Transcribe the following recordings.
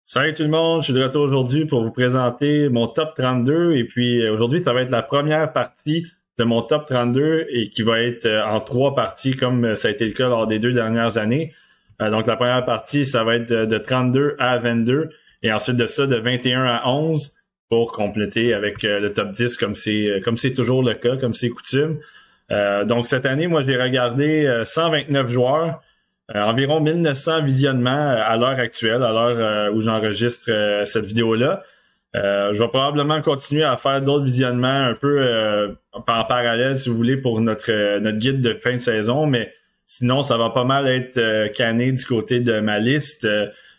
Salut tout le monde, je suis de retour aujourd'hui pour vous présenter mon top 32 et puis aujourd'hui ça va être la première partie de mon top 32 et qui va être en 3 parties comme ça a été le cas lors des 2 dernières années. Donc la première partie ça va être de 32 à 22 et ensuite de ça de 21 à 11 pour compléter avec le top 10 comme c'est toujours le cas, comme c'est coutume. Donc cette année moi j'ai regardé 129 joueurs. Environ 1900 visionnements à l'heure actuelle, à l'heure où j'enregistre cette vidéo-là. Je vais probablement continuer à faire d'autres visionnements un peu en parallèle, si vous voulez, pour notre guide de fin de saison, mais sinon, ça va pas mal être canné du côté de ma liste.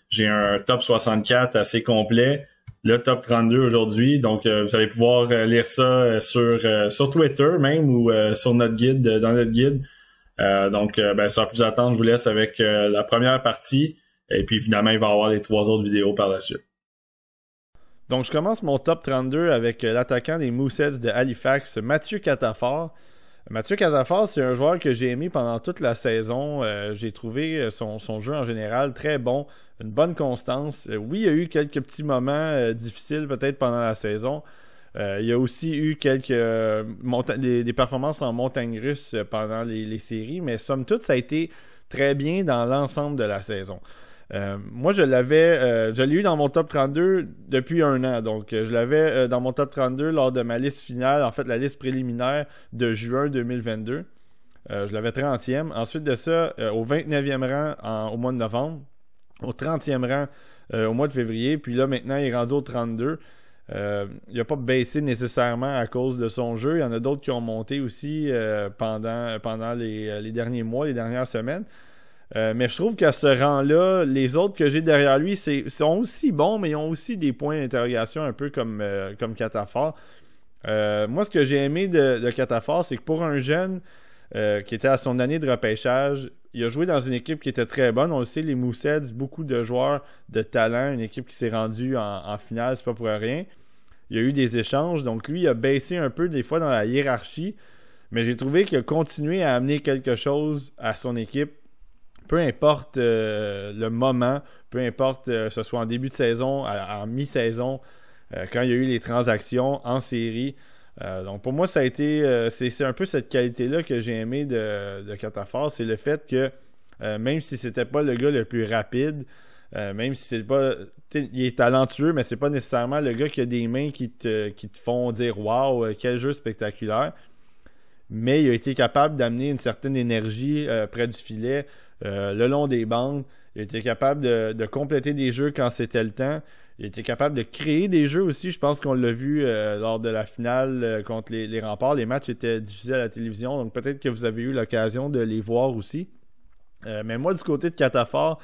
J'ai un top 64 assez complet, le top 32 aujourd'hui, donc vous allez pouvoir lire ça sur Twitter même ou sur notre guide, dans notre guide. Donc, sans plus attendre, je vous laisse avec la première partie. Et puis, évidemment, il va y avoir les 3 autres vidéos par la suite. Donc, je commence mon top 32 avec l'attaquant des Mooseheads de Halifax, Mathieu Catafort. Mathieu Catafort, c'est un joueur que j'ai aimé pendant toute la saison. J'ai trouvé son jeu en général très bon, une bonne constance. Oui, il y a eu quelques petits moments difficiles peut-être pendant la saison. Il y a aussi eu des performances en montagne russe pendant les séries, mais somme toute, ça a été très bien dans l'ensemble de la saison. Moi, je l'ai eu dans mon top 32 depuis un an, donc je l'avais dans mon top 32 lors de ma liste finale, en fait la liste préliminaire de juin 2022. Je l'avais 30e. Ensuite de ça, au 29e rang au mois de novembre, au 30e rang au mois de février, puis là maintenant il est rendu au 32. Il n'a pas baissé nécessairement à cause de son jeu. Il y en a d'autres qui ont monté aussi pendant les derniers mois, les dernières semaines. Mais je trouve qu'à ce rang-là, les autres que j'ai derrière lui sont aussi bons, mais ils ont aussi des points d'interrogation un peu comme Catafort. Moi, ce que j'ai aimé de Catafort, c'est que pour un jeune qui était à son année de repêchage, il a joué dans une équipe qui était très bonne. On le sait, les Mooseheads, beaucoup de joueurs de talent, une équipe qui s'est rendue en finale, c'est pas pour rien. Il y a eu des échanges, donc lui, il a baissé un peu des fois dans la hiérarchie, mais j'ai trouvé qu'il a continué à amener quelque chose à son équipe, peu importe le moment, peu importe que ce soit en début de saison, en mi-saison, quand il y a eu les transactions en série. Donc pour moi, ça a été c'est un peu cette qualité-là que j'ai aimé de Catafort, c'est le fait que même si c'était pas le gars le plus rapide, même si c'est pas, il est talentueux, mais c'est pas nécessairement le gars qui a des mains qui te font dire waouh, quel jeu spectaculaire. Mais il a été capable d'amener une certaine énergie près du filet, le long des bandes. Il a été capable de compléter des jeux quand c'était le temps. Il était capable de créer des jeux aussi. Je pense qu'on l'a vu lors de la finale contre les Remparts. Les matchs étaient diffusés à la télévision, donc peut-être que vous avez eu l'occasion de les voir aussi. Mais moi, du côté de Catafort,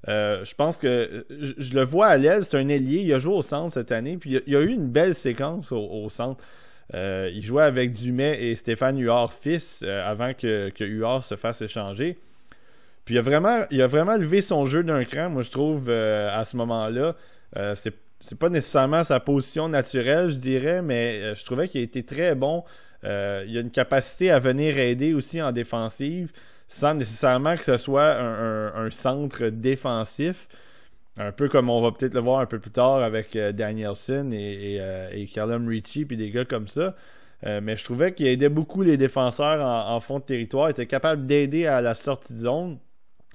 je pense que je le vois à l'aile. C'est un ailier. Il a joué au centre cette année. Puis il y a eu une belle séquence au centre. Il jouait avec Dumais et Stéphane Huard fils avant que Huard se fasse échanger. Puis il a vraiment levé son jeu d'un cran, moi je trouve, à ce moment-là. C'est pas nécessairement sa position naturelle, je dirais, mais je trouvais qu'il a été très bon. Il a une capacité à venir aider aussi en défensive, sans nécessairement que ce soit un centre défensif. Un peu comme on va peut-être le voir un peu plus tard avec Danielson et Callum Ritchie, puis des gars comme ça. Mais je trouvais qu'il aidait beaucoup les défenseurs en fond de territoire. Il était capable d'aider à la sortie de zone.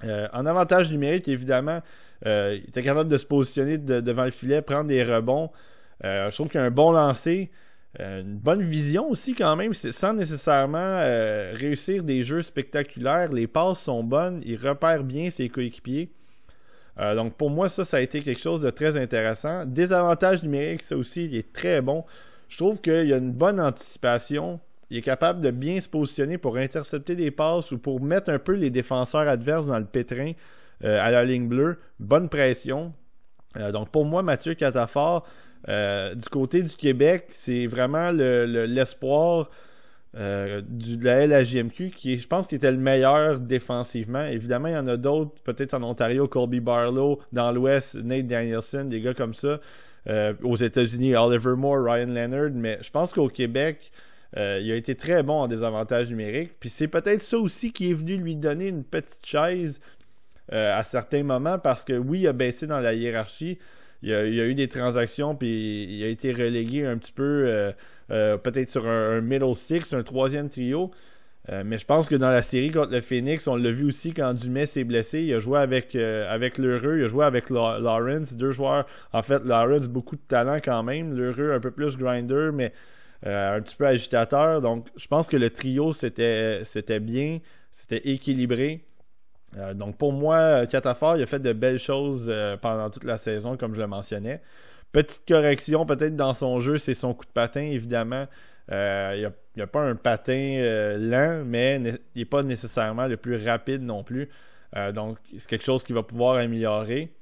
En avantage numérique, évidemment, il était capable de se positionner devant le filet, prendre des rebonds. Je trouve qu'il a un bon lancer, une bonne vision aussi quand même, sans nécessairement réussir des jeux spectaculaires. Les passes sont bonnes, il repère bien ses coéquipiers. Donc pour moi, ça a été quelque chose de très intéressant. Désavantage numérique, ça aussi, il est très bon. Je trouve qu'il y a une bonne anticipation. Il est capable de bien se positionner pour intercepter des passes ou pour mettre un peu les défenseurs adverses dans le pétrin à la ligne bleue. Bonne pression. Donc pour moi, Mathieu Catafort, du côté du Québec, c'est vraiment l'espoir de la LHJMQ qui, je pense, qui était le meilleur défensivement. Évidemment, il y en a d'autres, peut-être en Ontario, Colby Barlow, dans l'Ouest, Nate Danielson, des gars comme ça. Aux États-Unis, Oliver Moore, Ryan Leonard, mais je pense qu'au Québec, il a été très bon en désavantage numérique. Puis c'est peut-être ça aussi qui est venu lui donner une petite chaise à certains moments, parce que oui, il a baissé dans la hiérarchie, il y a eu des transactions, puis il a été relégué un petit peu, peut-être sur un middle six, un troisième trio. Mais je pense que dans la série contre le Phoenix, on l'a vu aussi quand Dumais s'est blessé. Il a joué avec Lheureux, il a joué avec Lawrence. Deux joueurs, en fait, Lawrence, beaucoup de talent quand même. Lheureux, un peu plus grinder, mais un petit peu agitateur. Donc, je pense que le trio, c'était bien, c'était équilibré. Donc, pour moi, Catafort, il a fait de belles choses pendant toute la saison, comme je le mentionnais. Petite correction, peut-être dans son jeu, c'est son coup de patin, évidemment. Il n'y a pas un patin lent, mais il n'est pas nécessairement le plus rapide non plus. Donc, c'est quelque chose qu'il va pouvoir améliorer.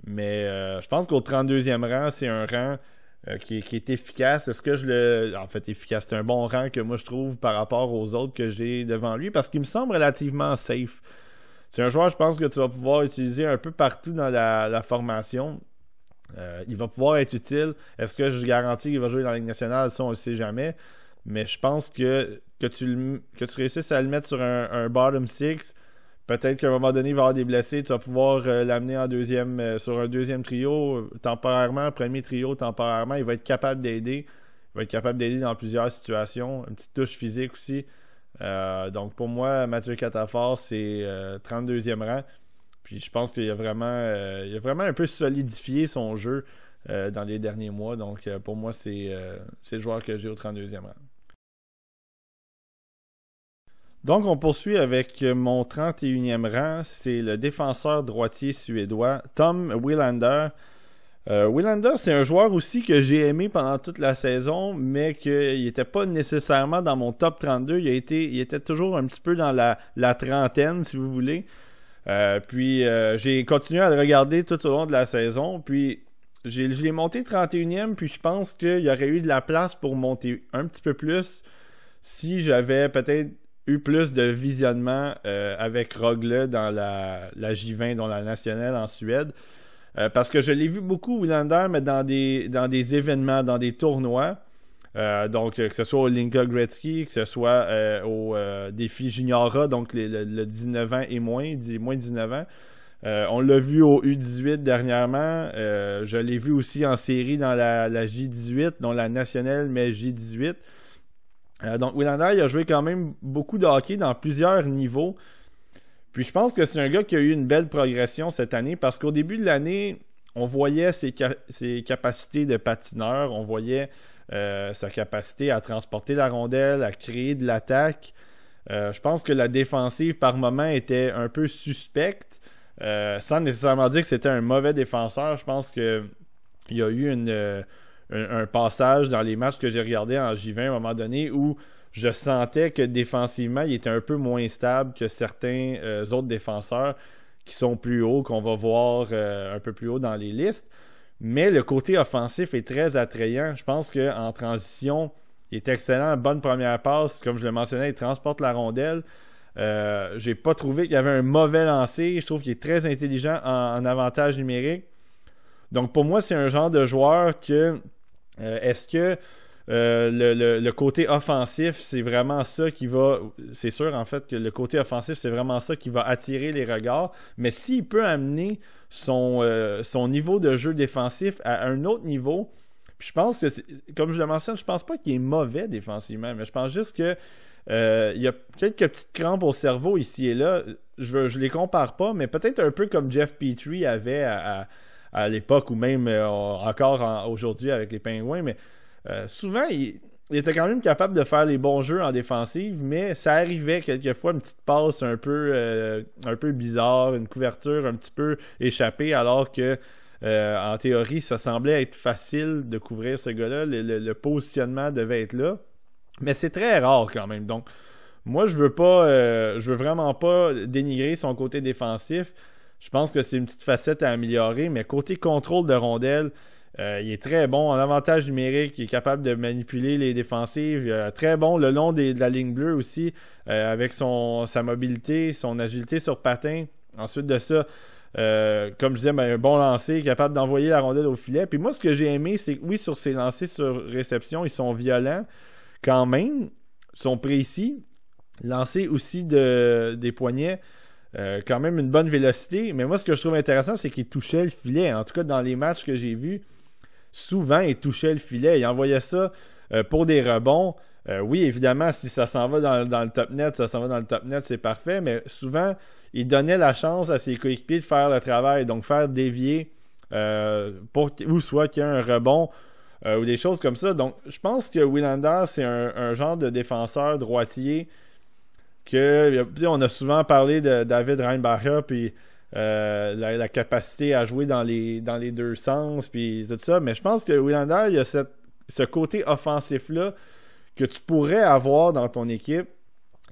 Mais je pense qu'au 32e rang, c'est un rang qui est efficace. Est-ce que En fait, efficace, c'est un bon rang que moi je trouve par rapport aux autres que j'ai devant lui, parce qu'il me semble relativement safe. C'est un joueur, je pense, que tu vas pouvoir utiliser un peu partout dans la formation. Il va pouvoir être utile. Est-ce que je garantis qu'il va jouer dans la Ligue nationale? Ça, on ne le sait jamais. Mais je pense que tu réussisses à le mettre sur un bottom six, peut-être qu'à un moment donné, il va y avoir des blessés. Tu vas pouvoir l'amener sur un deuxième trio, temporairement, premier trio, temporairement. Il va être capable d'aider. Il va être capable d'aider dans plusieurs situations. Une petite touche physique aussi. Donc, pour moi, Mathieu Catafort, c'est 32e rang. Puis je pense qu'il a vraiment un peu solidifié son jeu dans les derniers mois. Donc pour moi, c'est le joueur que j'ai au 32e rang. Donc on poursuit avec mon 31e rang. C'est le défenseur droitier suédois, Tom Willander. Willander, c'est un joueur aussi que j'ai aimé pendant toute la saison, mais qu'il n'était pas nécessairement dans mon top 32. Il était toujours un petit peu dans la trentaine, si vous voulez. Puis j'ai continué à le regarder tout au long de la saison, puis je l'ai monté 31e, puis je pense qu'il y aurait eu de la place pour monter un petit peu plus si j'avais peut-être eu plus de visionnement avec Rögle dans la J20, dans la nationale en Suède, parce que je l'ai vu beaucoup, Willander, mais dans des événements, dans des tournois. Donc, que ce soit au Linka Gretzky, que ce soit au défi Juniora, donc le 19 ans et moins 19 ans. On l'a vu au U18 dernièrement. Je l'ai vu aussi en série dans la J18, dont la nationale, mais J18. Donc, Willander, il a joué quand même beaucoup de hockey dans plusieurs niveaux. Puis, je pense que c'est un gars qui a eu une belle progression cette année, parce qu'au début de l'année, on voyait ses capacités de patineur, on voyait sa capacité à transporter la rondelle, à créer de l'attaque. Je pense que la défensive par moment était un peu suspecte, sans nécessairement dire que c'était un mauvais défenseur. Je pense qu'il y a eu un passage dans les matchs que j'ai regardés en J20 à un moment donné où je sentais que défensivement il était un peu moins stable que certains autres défenseurs qui sont plus hauts, qu'on va voir un peu plus haut dans les listes. Mais le côté offensif est très attrayant. Je pense qu'en transition, il est excellent. Bonne première passe. Comme je le mentionnais, il transporte la rondelle. J'ai pas trouvé qu'il y avait un mauvais lancer. Je trouve qu'il est très intelligent en avantage numérique. Donc pour moi, c'est un genre de joueur que... est-ce que le côté offensif, c'est vraiment ça qui va... C'est sûr, en fait, que le côté offensif, c'est vraiment ça qui va attirer les regards. Mais s'il peut amener son niveau de jeu défensif à un autre niveau, puis je pense que, comme je le mentionne, je pense pas qu'il est mauvais défensivement, mais je pense juste que il y a quelques petites crampes au cerveau ici et là. Je les compare pas, mais peut-être un peu comme Jeff Petrie avait à l'époque, ou même encore aujourd'hui avec les Pingouins, mais souvent, il était quand même capable de faire les bons jeux en défensive, mais ça arrivait quelquefois une petite passe un peu bizarre, une couverture un petit peu échappée, alors que en théorie, ça semblait être facile de couvrir ce gars-là. Le positionnement devait être là, mais c'est très rare quand même. Donc, moi, je veux vraiment pas dénigrer son côté défensif. Je pense que c'est une petite facette à améliorer, mais côté contrôle de rondelle, il est très bon en avantage numérique, il est capable de manipuler les défensives, très bon le long de la ligne bleue aussi, avec sa mobilité, son agilité sur patin. Ensuite de ça, comme je disais, un bon lancer, capable d'envoyer la rondelle au filet. Puis moi, ce que j'ai aimé, c'est que oui, sur ses lancers sur réception, ils sont violents quand même, ils sont précis. Lancer aussi des poignets, quand même une bonne vélocité. Mais moi, ce que je trouve intéressant, c'est qu'il touchait le filet. En tout cas, dans les matchs que j'ai vus, souvent, il touchait le filet. Il envoyait ça pour des rebonds. Oui, évidemment, si ça s'en va dans le top net, ça s'en va dans le top net, c'est parfait. Mais souvent, il donnait la chance à ses coéquipiers de faire le travail. Donc, faire dévier ou soit qu'il y ait un rebond ou des choses comme ça. Donc, je pense que Willander, c'est un genre de défenseur droitier que on a souvent parlé de David Reinbacher puis la capacité à jouer dans les deux sens puis tout ça. Mais je pense que Willander, il y a ce côté offensif-là que tu pourrais avoir dans ton équipe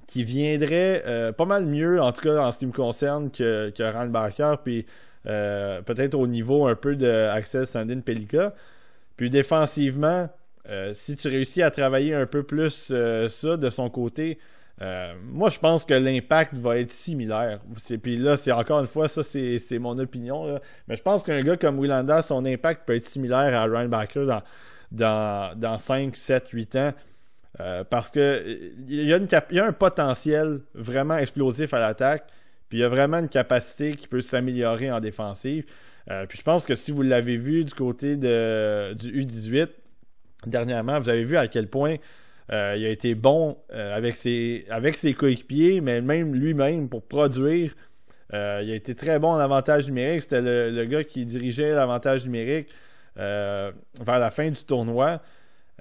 qui viendrait pas mal mieux, en tout cas en ce qui me concerne, que Reinbacher puis peut-être au niveau un peu de Axel Sandin Pellikka. Puis défensivement, si tu réussis à travailler un peu plus ça de son côté, moi je pense que l'impact va être similaire. Puis là, c'est encore une fois, ça c'est mon opinion. Là. Mais je pense qu'un gars comme Willander, son impact peut être similaire à Reinbacher dans 5, 7, 8 ans. Parce que il y a un potentiel vraiment explosif à l'attaque. Puis il y a vraiment une capacité qui peut s'améliorer en défensive. Puis je pense que si vous l'avez vu du côté du U18 dernièrement, vous avez vu à quel point il a été bon avec ses coéquipiers, mais même lui-même pour produire. Il a été très bon en avantage numérique. C'était le gars qui dirigeait l'avantage numérique vers la fin du tournoi.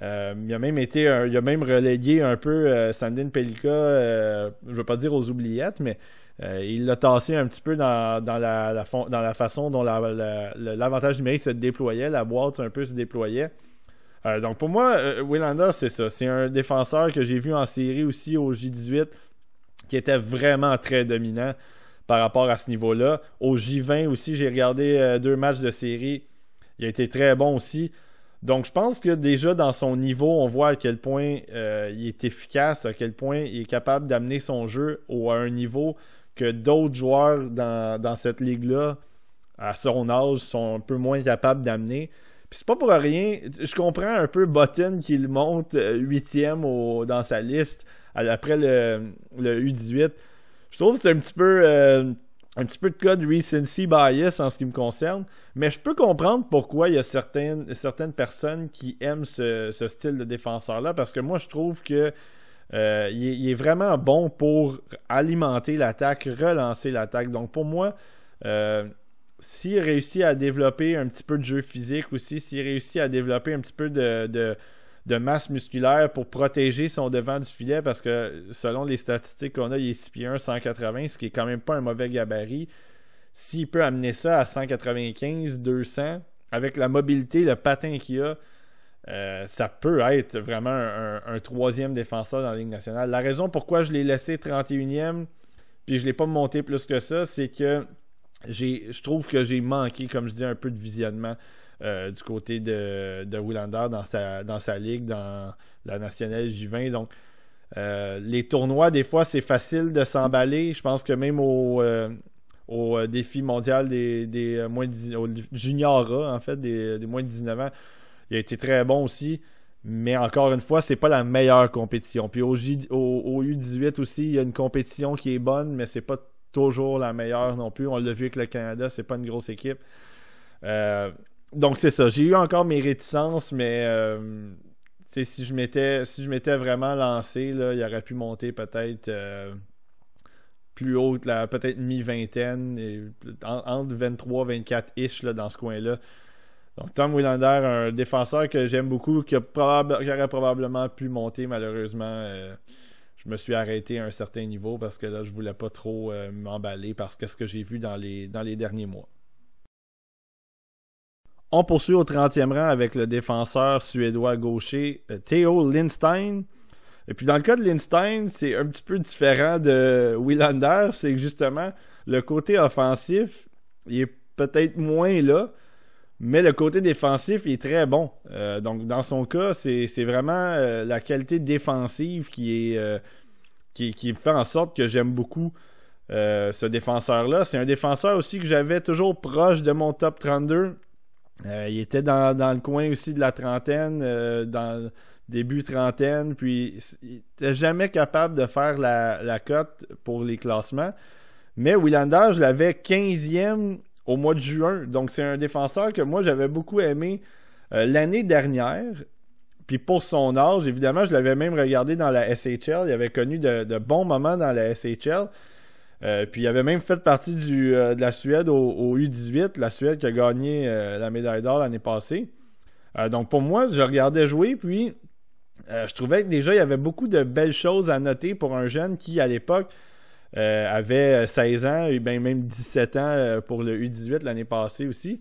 Il a même relégué un peu Sandin Pellikka, je ne veux pas dire aux oubliettes, mais il l'a tassé un petit peu dans la façon dont l'avantage numérique se déployait, la boîte un peu se déployait. Donc pour moi, Willander, c'est ça. C'est un défenseur que j'ai vu en série aussi au J18 qui était vraiment très dominant par rapport à ce niveau-là. Au J20 aussi, j'ai regardé 2 matchs de série. Il a été très bon aussi. Donc, je pense que déjà dans son niveau, on voit à quel point il est efficace, à quel point il est capable d'amener son jeu à un niveau que d'autres joueurs dans cette ligue-là, à son âge, sont un peu moins capables d'amener. Puis c'est pas pour rien, je comprends un peu Button qui le monte 8e dans sa liste après le U18. Je trouve que c'est un petit peu de cas de recency bias en ce qui me concerne, mais je peux comprendre pourquoi il y a certaines personnes qui aiment ce style de défenseur-là, parce que moi, je trouve que il est vraiment bon pour alimenter l'attaque, relancer l'attaque. Donc, pour moi, s'il réussit à développer un petit peu de jeu physique aussi, s'il réussit à développer un petit peu de masse musculaire pour protéger son devant du filet, parce que selon les statistiques qu'on a, il est 6 pieds 1, 180, ce qui est quand même pas un mauvais gabarit. S'il peut amener ça à 195, 200, avec la mobilité, le patin qu'il a, ça peut être vraiment un troisième défenseur dans la Ligue nationale. La raison pourquoi je l'ai laissé 31e, puis je l'ai pas monté plus que ça, c'est que je trouve que j'ai manqué, comme je dis, un peu de visionnement du côté de Willander dans sa ligue, dans la nationale J20. Donc, les tournois, des fois, c'est facile de s'emballer. Je pense que même au défi mondial des moins de au Junior A, en fait, des moins de 19 ans, il a été très bon aussi. Mais encore une fois, c'est pas la meilleure compétition. Puis au U18 aussi, il y a une compétition qui est bonne, mais c'est pas toujours la meilleure non plus. On l'a vu avec le Canada, c'est pas une grosse équipe. Donc c'est ça. J'ai eu encore mes réticences, mais si je m'étais vraiment lancé, là, il aurait pu monter peut-être plus haut, peut-être mi-vingtaine, entre 23-24-ish là, dans ce coin-là. Donc Tom Willander, un défenseur que j'aime beaucoup, qui aurait probablement pu monter, malheureusement. Je me suis arrêté à un certain niveau parce que là, je voulais pas trop m'emballer parce que ce que j'ai vu dans les derniers mois. On poursuit au 30e rang avec le défenseur suédois gaucher Theo Lindstein. Et puis dans le cas de Lindstein, c'est un petit peu différent de Willander. C'est que justement, le côté offensif, il est peut-être moins là, mais le côté défensif, il est très bon. Donc dans son cas, c'est vraiment la qualité défensive qui fait en sorte que j'aime beaucoup ce défenseur-là. C'est un défenseur aussi que j'avais toujours proche de mon top 32. Il était dans le coin aussi de la trentaine, dans début trentaine, puis il n'était jamais capable de faire la cote pour les classements. Mais Willander, je l'avais 15e au mois de juin. Donc, c'est un défenseur que moi, j'avais beaucoup aimé l'année dernière. Puis pour son âge, évidemment, je l'avais même regardé dans la SHL. Il avait connu de bons moments dans la SHL. Puis il avait même fait partie de la Suède au U18. La Suède qui a gagné la médaille d'or l'année passée. Donc pour moi, je regardais jouer, puis je trouvais que déjà, il y avait beaucoup de belles choses à noter pour un jeune qui, à l'époque, avait 16 ans et même 17 ans pour le U18 l'année passée aussi.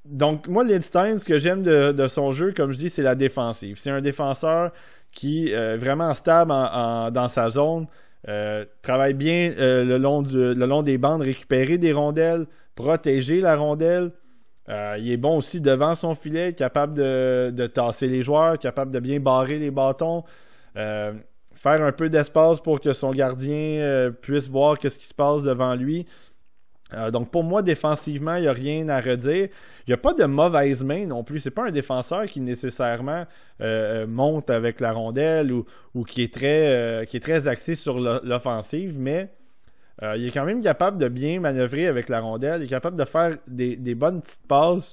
Donc, moi, Lindstein, ce que j'aime de son jeu, comme je dis, c'est la défensive. C'est un défenseur qui est vraiment stable dans sa zone, travaille bien le long des bandes, récupérer des rondelles, protéger la rondelle. Il est bon aussi devant son filet, capable de tasser les joueurs, capable de bien barrer les bâtons, faire un peu d'espace pour que son gardien puisse voir ce qui se passe devant lui. Donc pour moi, défensivement, il n'y a rien à redire. Il n'y a pas de mauvaise main non plus. C'est pas un défenseur qui nécessairement monte avec la rondelle ou qui est très axé sur l'offensive, mais il est quand même capable de bien manœuvrer avec la rondelle. Il est capable de faire des bonnes petites passes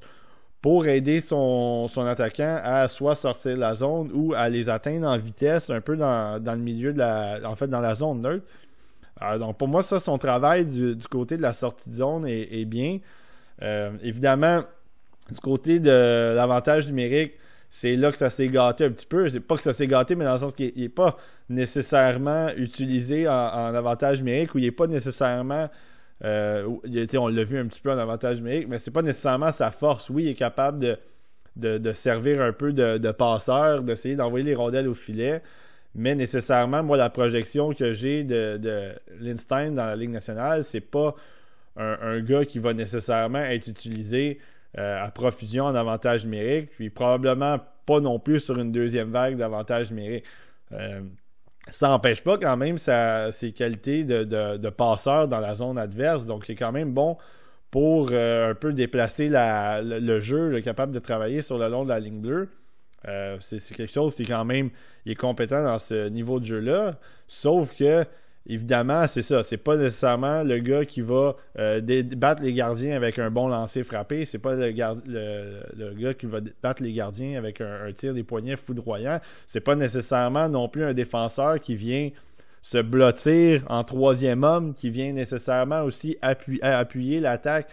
pour aider son attaquant à soit sortir de la zone ou à les atteindre en vitesse, un peu dans le milieu dans la zone neutre. Donc pour moi, ça, son travail du côté de la sortie de zone est bien. Évidemment, du côté de l'avantage numérique, c'est là que ça s'est gâté un petit peu. C'est pas que ça s'est gâté, mais dans le sens qu'il n'est pas nécessairement utilisé en avantage numérique, ou il n'est pas nécessairement... on l'a vu un petit peu en avantage numérique, mais c'est pas nécessairement sa force. Oui, il est capable de servir un peu de passeur, d'essayer d'envoyer les rondelles au filet, mais nécessairement, moi, la projection que j'ai de Lindstein dans la Ligue nationale, c'est pas un gars qui va nécessairement être utilisé à profusion en avantage numérique, puis probablement pas non plus sur une deuxième vague d'avantage numérique. Ça n'empêche pas quand même ses qualités de passeur dans la zone adverse, donc il est quand même bon pour un peu déplacer le jeu, capable de travailler sur le long de la ligne bleue. C'est quelque chose qui est quand même il est compétent dans ce niveau de jeu-là, sauf que évidemment, c'est ça, c'est pas nécessairement le gars qui va battre les gardiens avec un bon lancer frappé, c'est pas le gars qui va battre les gardiens avec un tir des poignets foudroyant, c'est pas nécessairement non plus un défenseur qui vient se blottir en troisième homme, qui vient nécessairement aussi appuyer l'attaque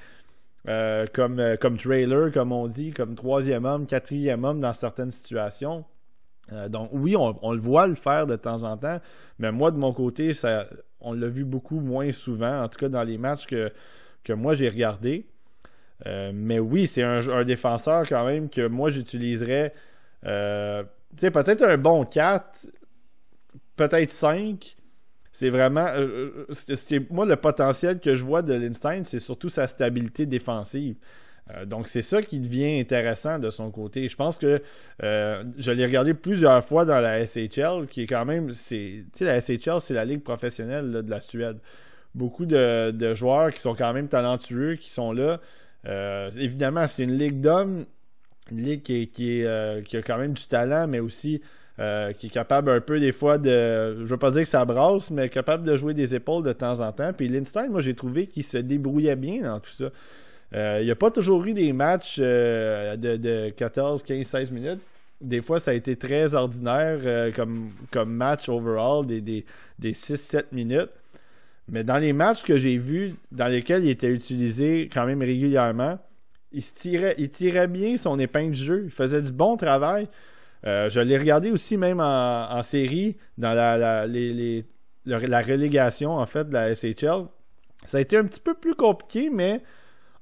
comme trailer, comme on dit, comme troisième homme, quatrième homme dans certaines situations. Donc oui, on le voit le faire de temps en temps, mais moi de mon côté, on l'a vu beaucoup moins souvent, en tout cas dans les matchs que moi j'ai regardés. Mais oui, c'est un défenseur quand même que moi j'utiliserais peut-être un bon 4, peut-être 5. C'est vraiment moi le potentiel que je vois de Lindstein, c'est surtout sa stabilité défensive. Donc c'est ça qui devient intéressant de son côté. Je pense que je l'ai regardé plusieurs fois dans la SHL, qui est quand même, la SHL, c'est la ligue professionnelle là, de la Suède. Beaucoup de joueurs qui sont quand même talentueux, qui sont là. Évidemment, c'est une ligue d'hommes, une ligue qui a quand même du talent, mais aussi qui est capable un peu des fois je veux pas dire que ça brasse, mais capable de jouer des épaules de temps en temps. Puis Lindstein, moi j'ai trouvé qu'il se débrouillait bien dans tout ça. Il n'y a pas toujours eu des matchs de 14, 15, 16 minutes. Des fois, ça a été très ordinaire comme match overall, des 6-7 minutes. Mais dans les matchs que j'ai vus, dans lesquels il était utilisé quand même régulièrement, il tirait bien son épingle du jeu. Il faisait du bon travail. Je l'ai regardé aussi même en série, dans la relégation, en fait, de la SHL. Ça a été un petit peu plus compliqué, mais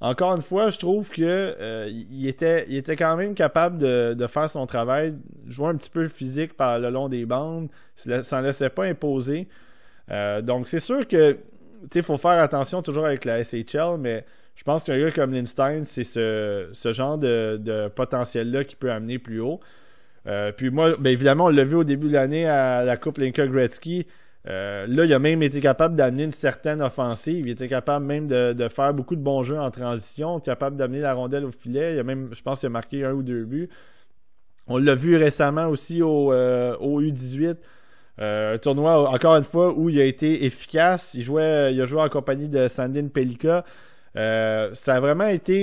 encore une fois, je trouve que il était quand même capable de faire son travail, jouer un petit peu physique par le long des bandes, s'en laissait pas imposer. Donc c'est sûr que il faut faire attention toujours avec la SHL, mais je pense qu'un gars comme Lindstein, c'est ce genre de potentiel-là qui peut amener plus haut. Puis moi, bien évidemment, on l'a vu au début de l'année à la Coupe Linka-Gretzky. Là, il a même été capable d'amener une certaine offensive. Il était capable même de faire beaucoup de bons jeux en transition, capable d'amener la rondelle au filet. Je pense qu'il a marqué 1 ou 2 buts. On l'a vu récemment aussi au U18. Un tournoi, encore une fois, où il a été efficace. Il a joué en compagnie de Sandin Pelika. Ça a vraiment été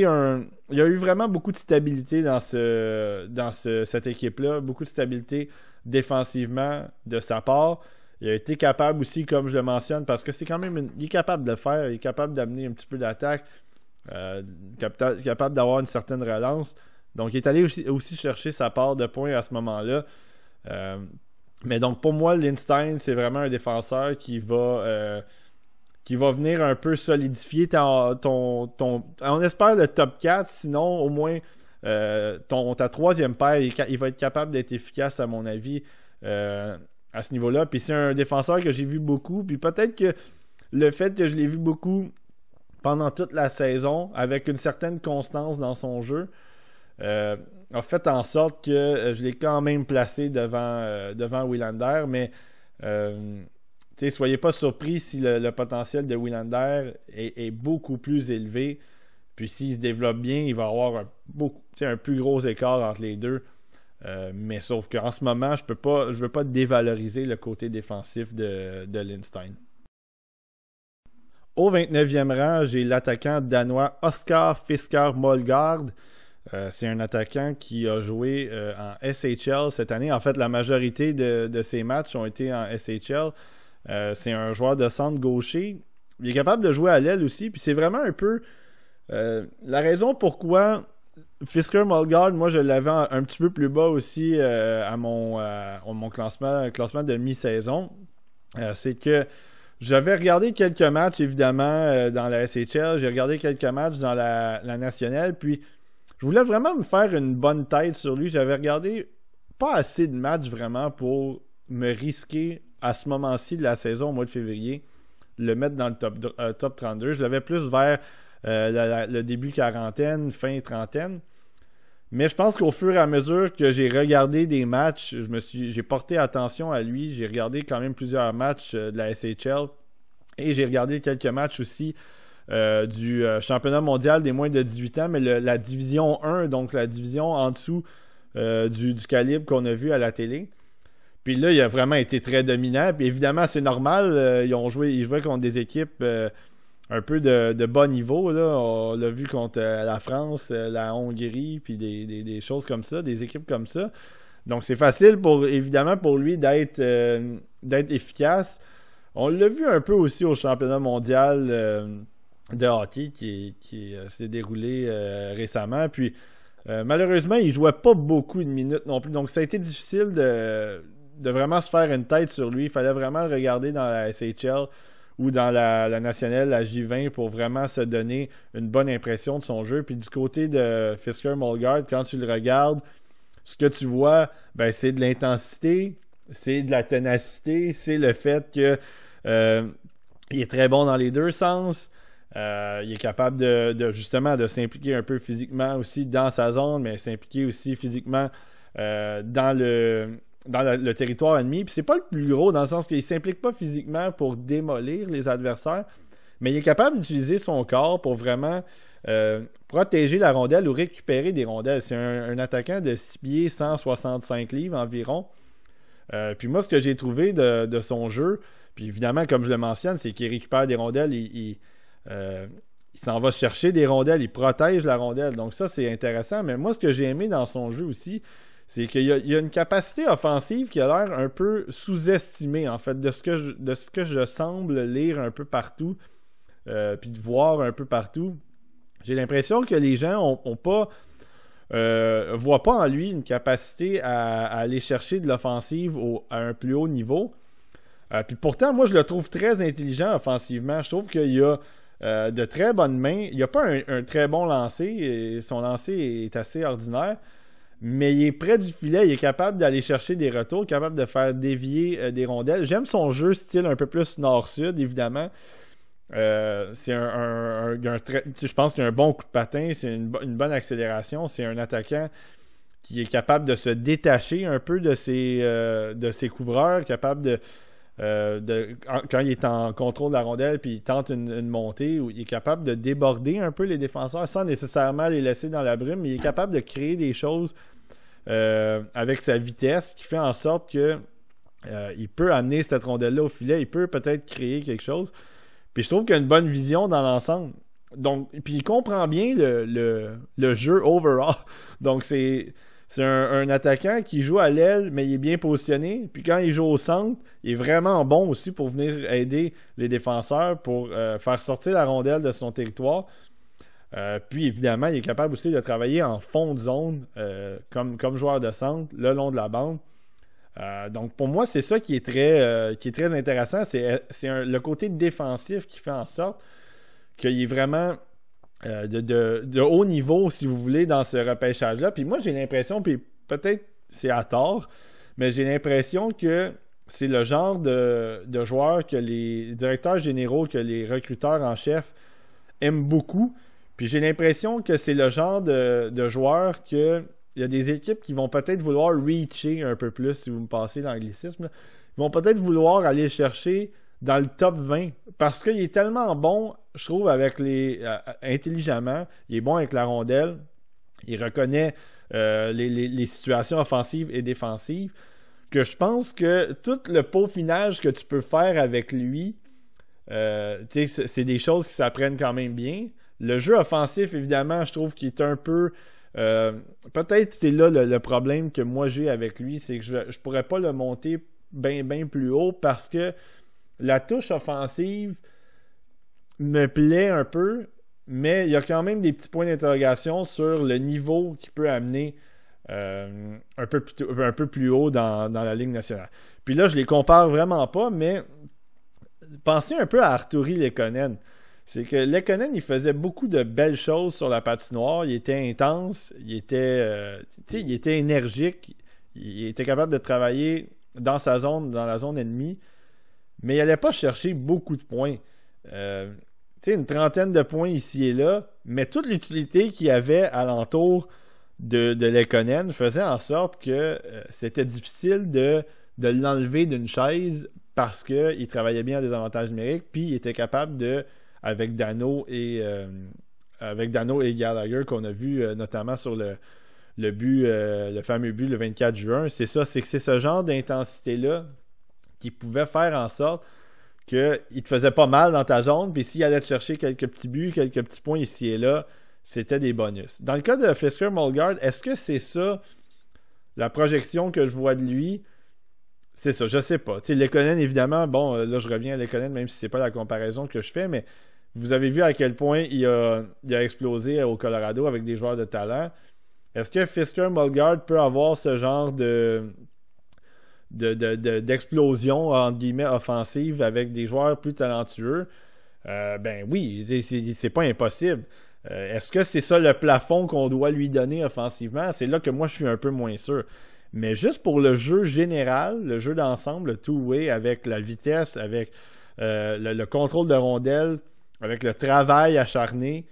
il y a eu vraiment beaucoup de stabilité dans cette équipe-là. Beaucoup de stabilité défensivement de sa part. Il a été capable aussi, comme je le mentionne, parce que c'est quand même il est capable de le faire. Il est capable d'amener un petit peu d'attaque. Capable d'avoir une certaine relance. Donc, il est allé aussi chercher sa part de points à ce moment-là. Mais donc, pour moi, Lindstein, c'est vraiment un défenseur qui va venir un peu solidifier on espère le top 4, sinon au moins ta troisième paire, il va être capable d'être efficace à mon avis à ce niveau-là. Puis c'est un défenseur que j'ai vu beaucoup, puis peut-être que le fait que je l'ai vu beaucoup pendant toute la saison, avec une certaine constance dans son jeu, a fait en sorte que je l'ai quand même placé devant Willander, mais soyez pas surpris si le potentiel de Willander est beaucoup plus élevé. Puis s'il se développe bien, il va avoir un plus gros écart entre les deux. Mais sauf qu'en ce moment, je veux pas dévaloriser le côté défensif de Lindstein. Au 29e rang, j'ai l'attaquant danois Oscar Fisker Molgaard. C'est un attaquant qui a joué en SHL cette année. En fait, la majorité de ses matchs ont été en SHL. C'est un joueur de centre gaucher. Il est capable de jouer à l'aile aussi. Puis c'est vraiment un peu la raison pourquoi Fisker Molgaard, moi je l'avais un petit peu plus bas aussi à mon classement de mi-saison. C'est que j'avais regardé quelques matchs évidemment dans la SHL. J'ai regardé quelques matchs dans la nationale. Puis je voulais vraiment me faire une bonne tête sur lui. J'avais regardé pas assez de matchs vraiment pour me risquer à ce moment-ci de la saison, au mois de février, le mettre dans le top 32. Je l'avais plus vers le début quarantaine, fin trentaine. Mais je pense qu'au fur et à mesure que j'ai regardé des matchs, j'ai porté attention à lui. J'ai regardé quand même plusieurs matchs de la SHL. Et j'ai regardé quelques matchs aussi du championnat mondial des moins de 18 ans, mais la division 1, donc la division en dessous du calibre qu'on a vu à la télé. Puis là, il a vraiment été très dominant. Puis évidemment, c'est normal. Ils jouaient contre des équipes un peu de bas niveau. Là. On l'a vu contre la France, la Hongrie, puis des choses comme ça, des équipes comme ça. Donc c'est facile évidemment pour lui d'être efficace. On l'a vu un peu aussi au championnat mondial de hockey qui s'est déroulé récemment. Puis malheureusement, il jouait pas beaucoup de minutes non plus. Donc ça a été difficile de vraiment se faire une tête sur lui. Il fallait vraiment le regarder dans la SHL ou dans la nationale, la J20, pour vraiment se donner une bonne impression de son jeu. Puis du côté de Fisker Molgaard, quand tu le regardes, ce que tu vois, c'est de l'intensité, c'est de la ténacité, c'est le fait que il est très bon dans les deux sens. Il est capable justement de s'impliquer un peu physiquement aussi dans sa zone, mais s'impliquer aussi physiquement dans le territoire ennemi. Puis c'est pas le plus gros dans le sens qu'il ne s'implique pas physiquement pour démolir les adversaires, mais il est capable d'utiliser son corps pour vraiment protéger la rondelle ou récupérer des rondelles. C'est un attaquant de 6 pieds, 165 livres environ. Puis moi, ce que j'ai trouvé de son jeu, puis évidemment, comme je le mentionne, c'est qu'il récupère des rondelles, il s'en va chercher des rondelles, il protège la rondelle. Donc ça, c'est intéressant. Mais moi, ce que j'ai aimé dans son jeu aussi, c'est qu'il y a une capacité offensive qui a l'air un peu sous-estimée, en fait, de ce que je semble lire un peu partout, puis de voir un peu partout. J'ai l'impression que les gens voient pas en lui une capacité à aller chercher de l'offensive à un plus haut niveau. Puis pourtant, moi, je le trouve très intelligent offensivement. Je trouve qu'il y a de très bonnes mains. Il n'y a pas un très bon lancer. Et son lancer est assez ordinaire. Mais il est près du filet. Il est capable d'aller chercher des retours, capable de faire dévier des rondelles. J'aime son jeu style un peu plus nord-sud, évidemment. C'est je pense qu'il a un bon coup de patin. C'est une bonne accélération. C'est un attaquant qui est capable de se détacher un peu de ses couvreurs, capable quand il est en contrôle de la rondelle puis il tente une montée, où il est capable de déborder un peu les défenseurs sans nécessairement les laisser dans la brume, mais il est capable de créer des choses avec sa vitesse qui fait en sorte que Il peut amener cette rondelle-là au filet, il peut peut-être créer quelque chose. Puis je trouve qu'il a une bonne vision dans l'ensemble. Donc, puis il comprend bien le jeu overall. Donc c'est un attaquant qui joue à l'aile, mais il est bien positionné. Puis quand il joue au centre, il est vraiment bon aussi pour venir aider les défenseurs pour faire sortir la rondelle de son territoire. Puis évidemment, il est capable aussi de travailler en fond de zone comme joueur de centre, le long de la bande. Donc pour moi, c'est ça qui est très intéressant. C'est le côté défensif qui fait en sorte qu'il est vraiment de haut niveau, si vous voulez, dans ce repêchage-là. Puis moi, j'ai l'impression, puis peut-être c'est à tort, mais j'ai l'impression que c'est le genre de joueur que les directeurs généraux, que les recruteurs en chef aiment beaucoup. Puis j'ai l'impression que c'est le genre de joueur que il y a des équipes qui vont peut-être vouloir reacher un peu plus, si vous me passez l'anglicisme. Là. Ils vont peut-être vouloir aller le chercher dans le top 20 parce qu'il est tellement bon, je trouve, avec intelligemment. Il est bon avec la rondelle. Il reconnaît les situations offensives et défensives. Que je pense que tout le peaufinage que tu peux faire avec lui, c'est des choses qui s'apprennent quand même bien. Le jeu offensif, évidemment, je trouve qu'il est un peu... peut-être c'est là le problème que moi j'ai avec lui, c'est que je pourrais pas le monter bien plus haut parce que la touche offensive me plaît un peu, mais il y a quand même des petits points d'interrogation sur le niveau qu'il peut amener un peu plus haut dans la Ligue nationale. Puis là, je les compare vraiment pas, mais pensez un peu à Artturi Lehkonen. C'est que Lehkonen, il faisait beaucoup de belles choses sur la patinoire. Il était intense, il était énergique, il était capable de travailler dans la zone ennemie, mais il n'allait pas chercher beaucoup de points. Une trentaine de points ici et là, mais toute l'utilité qu'il y avait alentour de Lehkonen faisait en sorte que c'était difficile de l'enlever d'une chaise parce qu'il travaillait bien à des avantages numériques, puis il était capable de... avec Dano et Gallagher qu'on a vu notamment sur le but, le fameux but le 24 juin. C'est ça, c'est que c'est ce genre d'intensité-là qui pouvait faire en sorte qu'il te faisait pas mal dans ta zone, puis s'il allait te chercher quelques petits buts, quelques petits points ici et là, c'était des bonus. Dans le cas de Fisker-Molgaard, est-ce que c'est ça la projection que je vois de lui? C'est ça, je sais pas. Tu sais, Lehkonen, évidemment, bon, là je reviens à Lehkonen, même si c'est pas la comparaison que je fais, mais vous avez vu à quel point il a explosé au Colorado avec des joueurs de talent. Est-ce que Fisker-Molgaard peut avoir ce genre d'explosion, entre guillemets, offensive avec des joueurs plus talentueux? Ben oui, c'est pas impossible. Est-ce que c'est ça le plafond qu'on doit lui donner offensivement? C'est là que moi je suis un peu moins sûr. Mais juste pour le jeu général, le jeu d'ensemble, le two-way, avec la vitesse, avec le contrôle de rondelle, avec le travail acharné,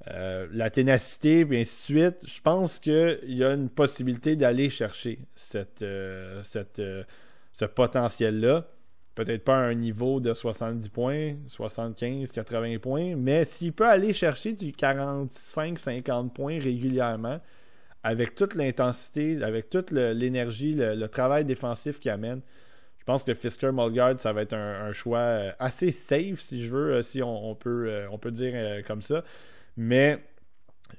la ténacité, et ainsi de suite, je pense qu'il y a une possibilité d'aller chercher ce potentiel-là. Peut-être pas à un niveau de 70 points, 75, 80 points, mais s'il peut aller chercher du 45-50 points régulièrement, avec toute l'intensité, avec toute l'énergie, le travail défensif qu'il amène, je pense que Fisker-Molgaard, ça va être un choix assez safe, si je veux, si on peut dire comme ça. Mais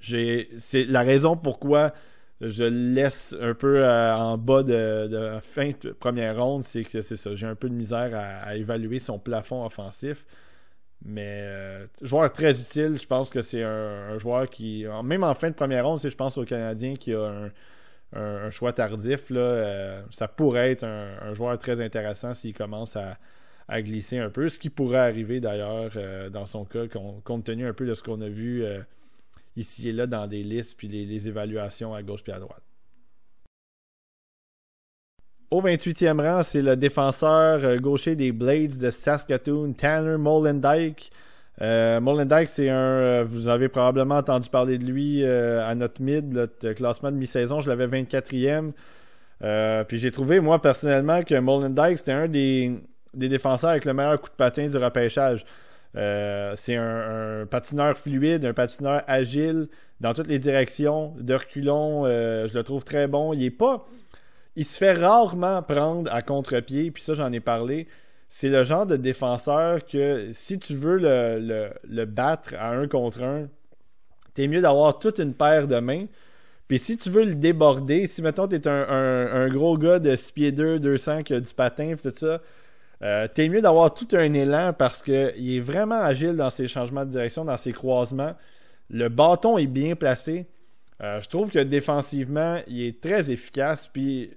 c'est la raison pourquoi je le laisse un peu en bas de fin de première ronde, c'est que c'est ça. J'ai un peu de misère à évaluer son plafond offensif. Mais joueur très utile, je pense que c'est un joueur qui, même en fin de première ronde, je pense au Canadien qui a un choix tardif, là, ça pourrait être un joueur très intéressant s'il commence à glisser un peu, ce qui pourrait arriver d'ailleurs dans son cas, compte tenu un peu de ce qu'on a vu ici et là dans des listes puis les évaluations à gauche puis à droite. Au 28e rang, c'est le défenseur gaucher des Blades de Saskatoon, Tanner Molendyk. Molendyk, c'est vous avez probablement entendu parler de lui à notre mid, notre classement de mi-saison. Je l'avais 24e. Puis j'ai trouvé, moi, personnellement, que Molendyk, c'était un des défenseurs avec le meilleur coup de patin du repêchage. C'est un patineur fluide, un patineur agile dans toutes les directions, de reculons. Je le trouve très bon. Il il se fait rarement prendre à contre-pied, puis ça, j'en ai parlé. C'est le genre de défenseur que si tu veux le battre à 1 contre 1, t'es mieux d'avoir toute une paire de mains. Puis si tu veux le déborder, si mettons t'es un gros gars de 6 pieds 2, 200 qui a du patin, tout ça, t'es mieux d'avoir tout un élan parce qu'il est vraiment agile dans ses changements de direction, dans ses croisements. Le bâton est bien placé. Je trouve que défensivement, il est très efficace. Puis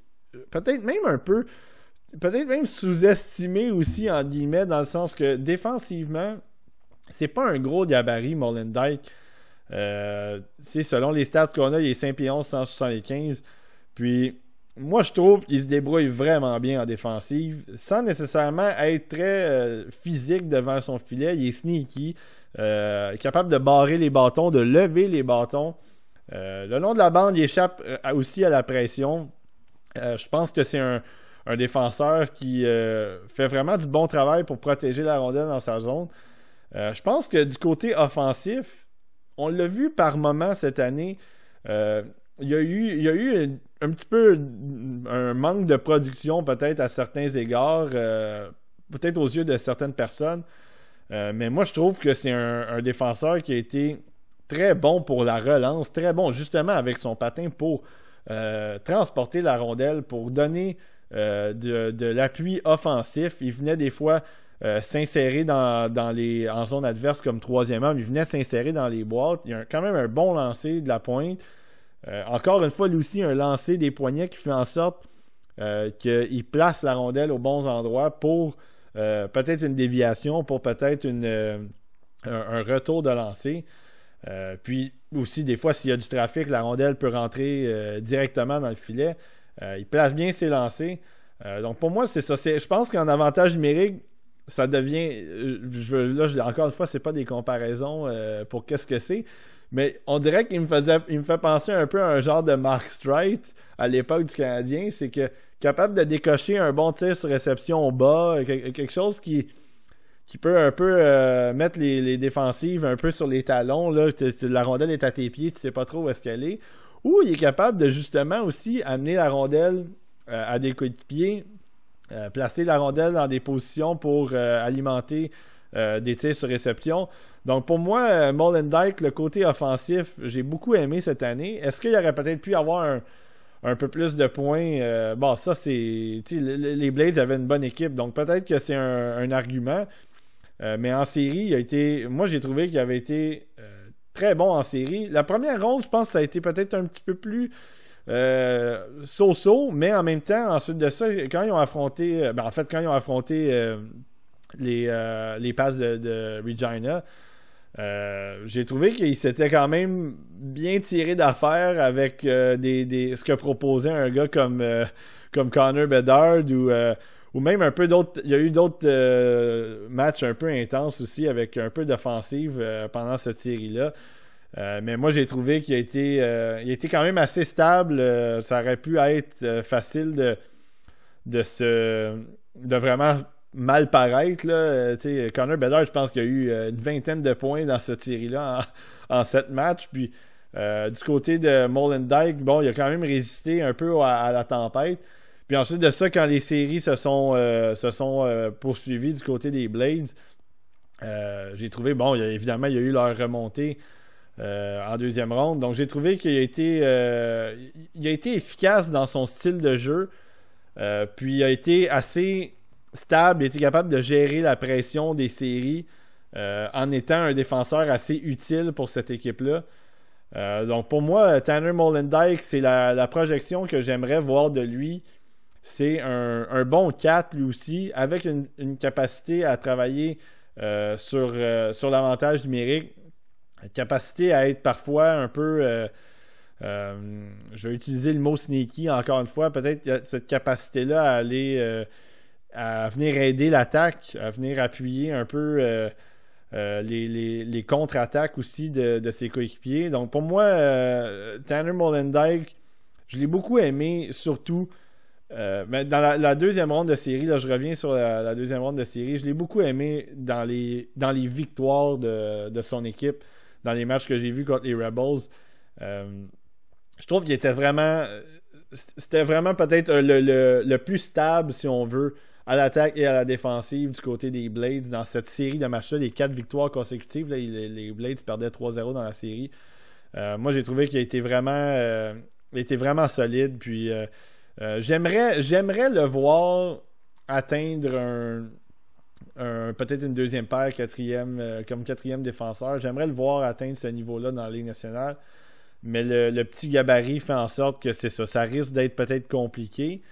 peut-être même sous-estimé aussi, en guillemets, dans le sens que défensivement, c'est pas un gros gabarit, Molendyk. Selon les stats qu'on a, il est 5 pieds 11, 175. Puis, moi, je trouve qu'il se débrouille vraiment bien en défensive, sans nécessairement être très physique devant son filet. Il est sneaky, capable de barrer les bâtons, de lever les bâtons. Le long de la bande, il échappe aussi à la pression. Je pense que c'est un défenseur qui fait vraiment du bon travail pour protéger la rondelle dans sa zone. Je pense que du côté offensif, on l'a vu par moments cette année, il y a eu un petit peu un manque de production peut-être à certains égards, peut-être aux yeux de certaines personnes. Mais moi, je trouve que c'est un défenseur qui a été très bon pour la relance, très bon justement avec son patin pour transporter la rondelle, pour donner de l'appui offensif. Il venait des fois s'insérer en zone adverse comme 3e homme. Il venait s'insérer dans les boîtes. Il a quand même un bon lancer de la pointe. Encore une fois, lui aussi, un lancer des poignets qui fait en sorte qu'il place la rondelle aux bons endroits pour peut-être une déviation, pour peut-être un retour de lancer. Puis aussi, des fois, s'il y a du trafic, la rondelle peut rentrer directement dans le filet. Il place bien ses lancers. Donc pour moi, c'est ça. Je pense qu'en avantage numérique, ça devient... encore une fois, c'est pas des comparaisons pour qu'est-ce que c'est, mais on dirait qu'il me fait penser un peu à un genre de Mark Streit à l'époque du Canadien. C'est que capable de décocher un bon tir sur réception au bas, quelque chose qui peut un peu mettre les défensives un peu sur les talons. Là, la rondelle est à tes pieds, tu sais pas trop où est-ce qu'elle est. Ou il est capable de justement aussi amener la rondelle à des coéquipiers, placer la rondelle dans des positions pour alimenter des tirs sur réception. Donc pour moi, Molendyk, le côté offensif, j'ai beaucoup aimé cette année. Est-ce qu'il aurait peut-être pu avoir un peu plus de points? Bon, ça c'est... Les Blades avaient une bonne équipe, donc peut-être que c'est un argument. Mais en série, moi j'ai trouvé qu'il avait été très bon en série. La première ronde, je pense que ça a été peut-être un petit peu plus so-so, mais en même temps, ensuite de ça, quand ils ont affronté les Pats de Regina, j'ai trouvé qu'ils s'étaient quand même bien tiré d'affaire avec ce que proposait un gars comme Connor Bedard ou même un peu d'autres. Il y a eu d'autres matchs un peu intenses aussi avec un peu d'offensive pendant cette série-là. Mais moi, j'ai trouvé qu'il a été quand même assez stable. Ça aurait pu être facile de vraiment mal paraître. Là. Connor Bedard, je pense qu'il y a eu une vingtaine de points dans cette série-là en 7 matchs. Puis du côté de Molendyk, bon, il a quand même résisté un peu à la tempête. Puis ensuite de ça, quand les séries se sont poursuivies du côté des Blades, j'ai trouvé, bon, évidemment, il y a eu leur remontée en deuxième ronde. Donc j'ai trouvé qu'il a été efficace dans son style de jeu. Puis il a été assez stable, il a été capable de gérer la pression des séries en étant un défenseur assez utile pour cette équipe-là. Donc pour moi, Tanner Molendyk, c'est la projection que j'aimerais voir de lui. C'est un bon 4 lui aussi, avec une capacité à travailler sur l'avantage numérique, capacité à être parfois un peu je vais utiliser le mot sneaky encore une fois, peut-être cette capacité-là à aller à venir aider l'attaque, à venir appuyer un peu les contre-attaques aussi de ses coéquipiers. Donc pour moi, Tanner Molendyk, je l'ai beaucoup aimé, surtout mais dans la deuxième ronde de série, là je reviens sur la deuxième ronde de série, je l'ai beaucoup aimé dans les victoires de son équipe, dans les matchs que j'ai vus contre les Rebels. Je trouve qu'il était vraiment c'était vraiment peut-être le plus stable, si on veut, à l'attaque et à la défensive du côté des Blades dans cette série de matchs-là, les 4 victoires consécutives. Là, les Blades perdaient 3-0 dans la série. Moi, j'ai trouvé qu'il a été vraiment solide. Puis j'aimerais le voir atteindre peut-être une deuxième paire, comme quatrième défenseur. J'aimerais le voir atteindre ce niveau-là dans la Ligue nationale. Mais le petit gabarit fait en sorte que c'est ça. Ça risque d'être peut-être compliqué.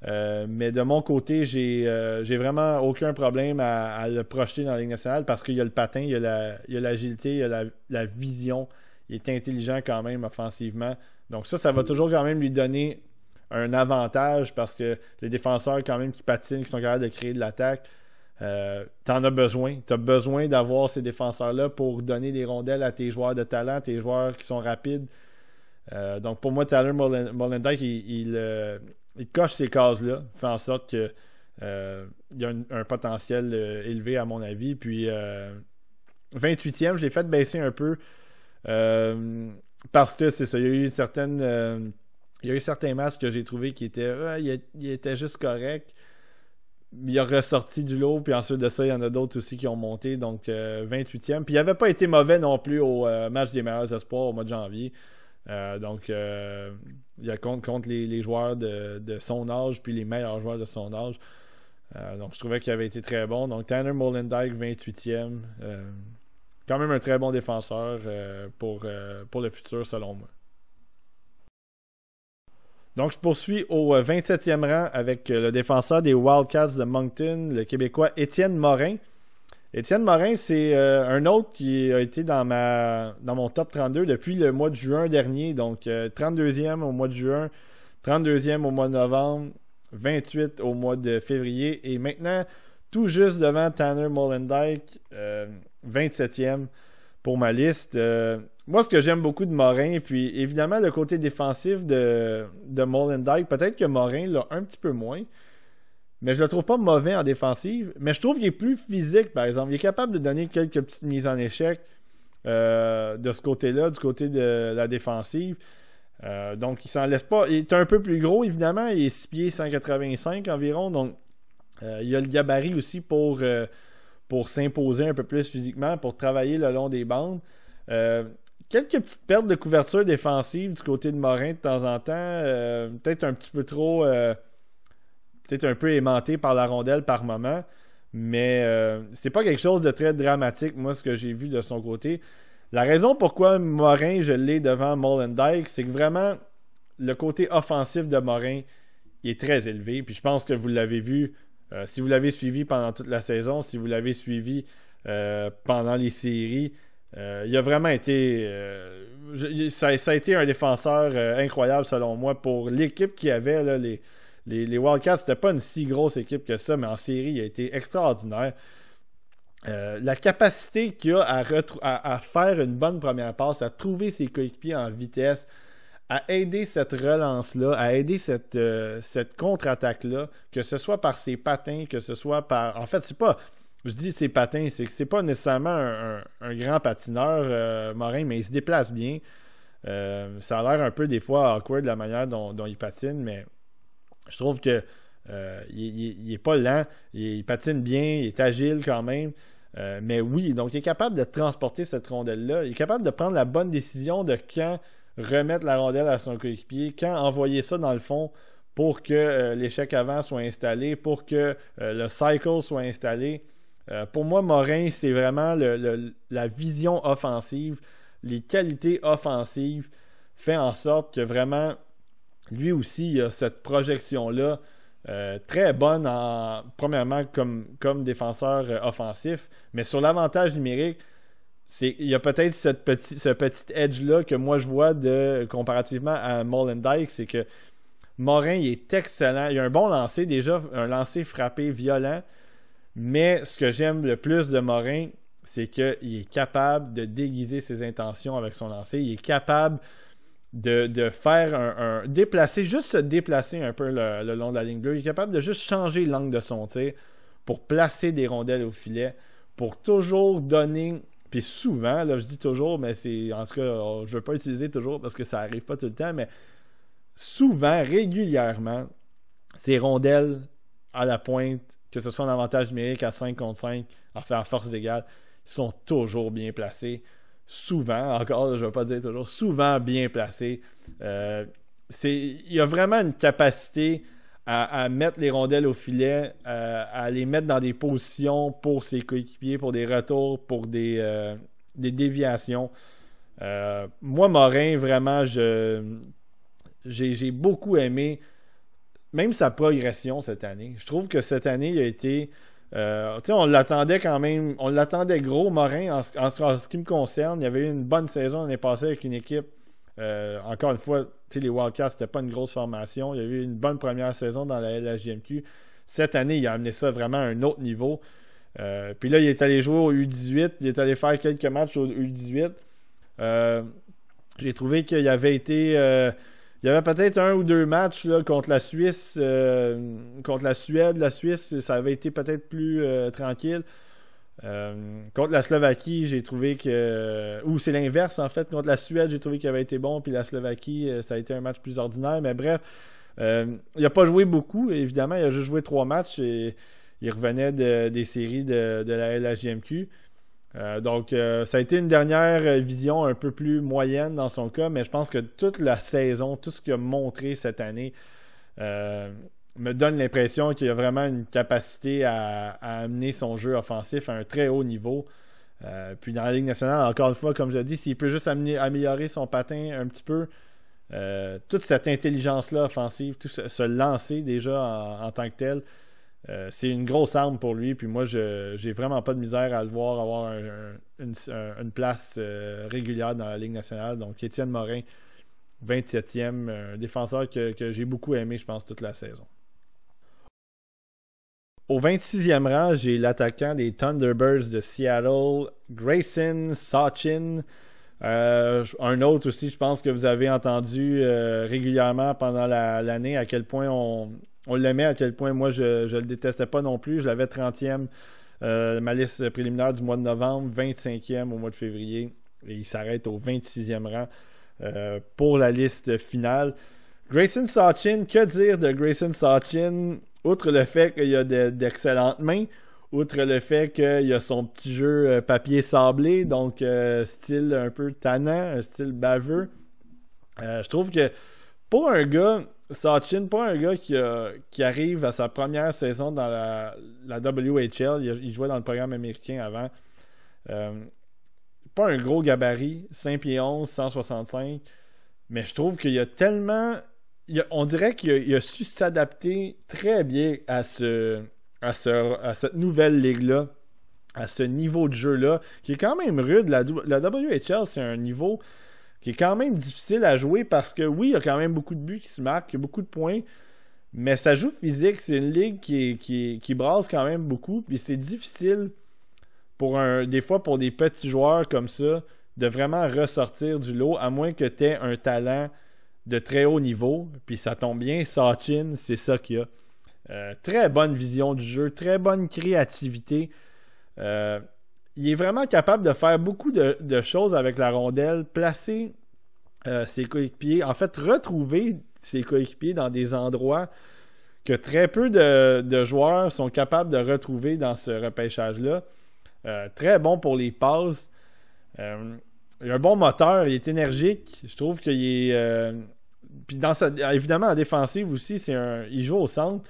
Mais de mon côté, j'ai vraiment aucun problème à le projeter dans la Ligue nationale parce qu'il y a le patin, il y a l'agilité, il y a la vision. Il est intelligent quand même offensivement. Donc ça va toujours quand même lui donner un avantage parce que les défenseurs quand même qui patinent, qui sont capables de créer de l'attaque, t'en as besoin. T'as besoin d'avoir ces défenseurs-là pour donner des rondelles à tes joueurs de talent, tes joueurs qui sont rapides. Donc pour moi, Tyler Molendyk, il coche ces cases-là, fait en sorte que il y a un potentiel élevé à mon avis. Puis 28e, je l'ai fait baisser un peu parce que c'est ça, il y a eu certains matchs que j'ai trouvé qui étaient il était juste correct. Il a ressorti du lot, puis ensuite de ça, il y en a d'autres aussi qui ont monté, donc 28e. Puis il n'avait pas été mauvais non plus au match des meilleurs espoirs au mois de janvier. Donc il y a contre les joueurs de son âge, puis les meilleurs joueurs de son âge. Donc je trouvais qu'il avait été très bon. Donc Tanner Molendyk, 28e. Quand même un très bon défenseur pour le futur, selon moi. Donc, je poursuis au 27e rang avec le défenseur des Wildcats de Moncton, le Québécois Étienne Morin. Étienne Morin, c'est un autre qui a été dans mon top 32 depuis le mois de juin dernier. Donc, 32e au mois de juin, 32e au mois de novembre, 28 au mois de février et maintenant, tout juste devant Tanner Molendyk, 27e pour ma liste. Moi, ce que j'aime beaucoup de Morin, puis évidemment, le côté défensif de Molendyk, peut-être que Morin l'a un petit peu moins, mais je le trouve pas mauvais en défensive, mais je trouve qu'il est plus physique, par exemple. Il est capable de donner quelques petites mises en échec de ce côté-là, du côté de la défensive. Donc, il s'en laisse pas. Il est un peu plus gros, évidemment. Il est 6 pieds 185 environ, donc il a le gabarit aussi pour s'imposer un peu plus physiquement, pour travailler le long des bandes. Quelques petites pertes de couverture défensive du côté de Morin de temps en temps. Peut-être un petit peu trop... peut-être un peu aimanté par la rondelle par moment. Mais c'est pas quelque chose de très dramatique, moi, ce que j'ai vu de son côté. La raison pourquoi Morin, je l'ai devant Molendyk, c'est que vraiment, le côté offensif de Morin il est très élevé. Puis je pense que vous l'avez vu, si vous l'avez suivi pendant toute la saison, si vous l'avez suivi pendant les séries, il a vraiment été... ça a été un défenseur incroyable, selon moi, pour l'équipe qu'il y avait, là, les Wildcats. C'était pas une si grosse équipe que ça, mais en série, il a été extraordinaire. La capacité qu'il a à faire une bonne première passe, à trouver ses coéquipiers en vitesse, à aider cette relance-là, à aider cette contre-attaque-là, que ce soit par ses patins, que ce soit par... En fait, c'est pas... Je dis ses patins, c'est que c'est pas nécessairement un grand patineur, Morin, mais il se déplace bien. Ça a l'air un peu des fois awkward la manière dont il patine, mais je trouve que il est pas lent, il patine bien, il est agile quand même. Mais oui, donc il est capable de transporter cette rondelle-là. Il est capable de prendre la bonne décision de quand remettre la rondelle à son coéquipier, quand envoyer ça dans le fond pour que l'échec avant soit installé, pour que le cycle soit installé. Pour moi, Morin, c'est vraiment la vision offensive, les qualités offensives fait en sorte que vraiment, lui aussi, il a cette projection-là très bonne, premièrement, comme défenseur offensif, mais sur l'avantage numérique, il y a peut-être ce petit edge-là que moi je vois comparativement à Molendyk, c'est que Morin, il est excellent, il a un bon lancer déjà, un lancer frappé violent. Mais ce que j'aime le plus de Morin, c'est qu'il est capable de déguiser ses intentions avec son lancer. Il est capable de faire juste se déplacer un peu le long de la ligne bleue. Il est capable de juste changer l'angle de son tir pour placer des rondelles au filet, pour toujours donner... Puis souvent, là je dis toujours, mais c'est en tout cas, je ne veux pas utiliser toujours parce que ça n'arrive pas tout le temps, mais souvent, régulièrement, ces rondelles à la pointe, que ce soit en avantage numérique à 5 contre 5, en force d'égale, sont toujours bien placés. Souvent, encore, je ne vais pas dire toujours, souvent bien placés. Il y a vraiment une capacité à mettre les rondelles au filet, à les mettre dans des positions pour ses coéquipiers, pour des retours, pour des déviations. Moi, Morin, vraiment, j'ai beaucoup aimé même sa progression cette année. Je trouve que cette année, il a été... on l'attendait quand même, on l'attendait gros, Morin, en ce qui me concerne. Il y avait eu une bonne saison l'année passée avec une équipe. Encore une fois, les Wildcats, c'était pas une grosse formation. Il y a eu une bonne première saison dans la LHJMQ. Cette année, il a amené ça vraiment à un autre niveau. Puis là, il est allé jouer au U18. Il est allé faire quelques matchs au U18. J'ai trouvé qu'il avait été... il y avait peut-être 1 ou 2 matchs là, contre la Suisse, contre la Suède. La Suisse, ça avait été peut-être plus tranquille. Contre la Slovaquie, j'ai trouvé que... Ou c'est l'inverse, en fait. Contre la Suède, j'ai trouvé qu'il avait été bon. Puis la Slovaquie, ça a été un match plus ordinaire. Mais bref, il n'a pas joué beaucoup. Évidemment, il a juste joué 3 matchs. Et il revenait des séries de la LHJMQ. Donc, ça a été une dernière vision un peu plus moyenne dans son cas, mais je pense que toute la saison, tout ce qu'il a montré cette année me donne l'impression qu'il a vraiment une capacité à amener son jeu offensif à un très haut niveau. Puis dans la Ligue nationale, encore une fois, comme je l'ai dit, s'il peut juste améliorer son patin un petit peu, toute cette intelligence-là offensive, tout ce lancer déjà en tant que tel, c'est une grosse arme pour lui, puis moi j'ai vraiment pas de misère à le voir avoir une place régulière dans la Ligue nationale. Donc Étienne Morin, 27e, un défenseur que j'ai beaucoup aimé, je pense, toute la saison. Au 26e rang, j'ai l'attaquant des Thunderbirds de Seattle, Grayson Sachin. Un autre aussi, je pense que vous avez entendu régulièrement pendant l'année à quel point on l'aimait, à quel point moi je le détestais pas non plus. Je l'avais 30e, ma liste préliminaire du mois de novembre, 25e au mois de février, et il s'arrête au 26e rang pour la liste finale. Grayson Sachin, que dire de Grayson Sachin? Outre le fait qu'il a d'excellentes mains, outre le fait qu'il a son petit jeu papier sablé, donc style un peu tannant, un style baveux, je trouve que pour un gars, Sachin, pas un gars qui arrive à sa première saison dans la WHL, il jouait dans le programme américain avant, pas un gros gabarit, 5 pieds 11, 165, mais je trouve qu'il y a tellement... on dirait qu'il a su s'adapter très bien à cette nouvelle ligue-là, à ce niveau de jeu-là, qui est quand même rude. La WHL, c'est un niveau qui est quand même difficile à jouer parce que oui, il y a quand même beaucoup de buts qui se marquent, il y a beaucoup de points, mais ça joue physique. C'est une ligue qui brasse quand même beaucoup, puis c'est difficile des fois pour des petits joueurs comme ça de vraiment ressortir du lot, à moins que tu aies un talent de très haut niveau, puis ça tombe bien, Sachin, c'est ça qu'il a. Très bonne vision du jeu, très bonne créativité. Il est vraiment capable de faire beaucoup de choses avec la rondelle, placer ses coéquipiers, en fait, retrouver ses coéquipiers dans des endroits que très peu de joueurs sont capables de retrouver dans ce repêchage-là. Très bon pour les passes. Il a un bon moteur, il est énergique. Je trouve qu'il est... puis évidemment, en défensive aussi, il joue au centre.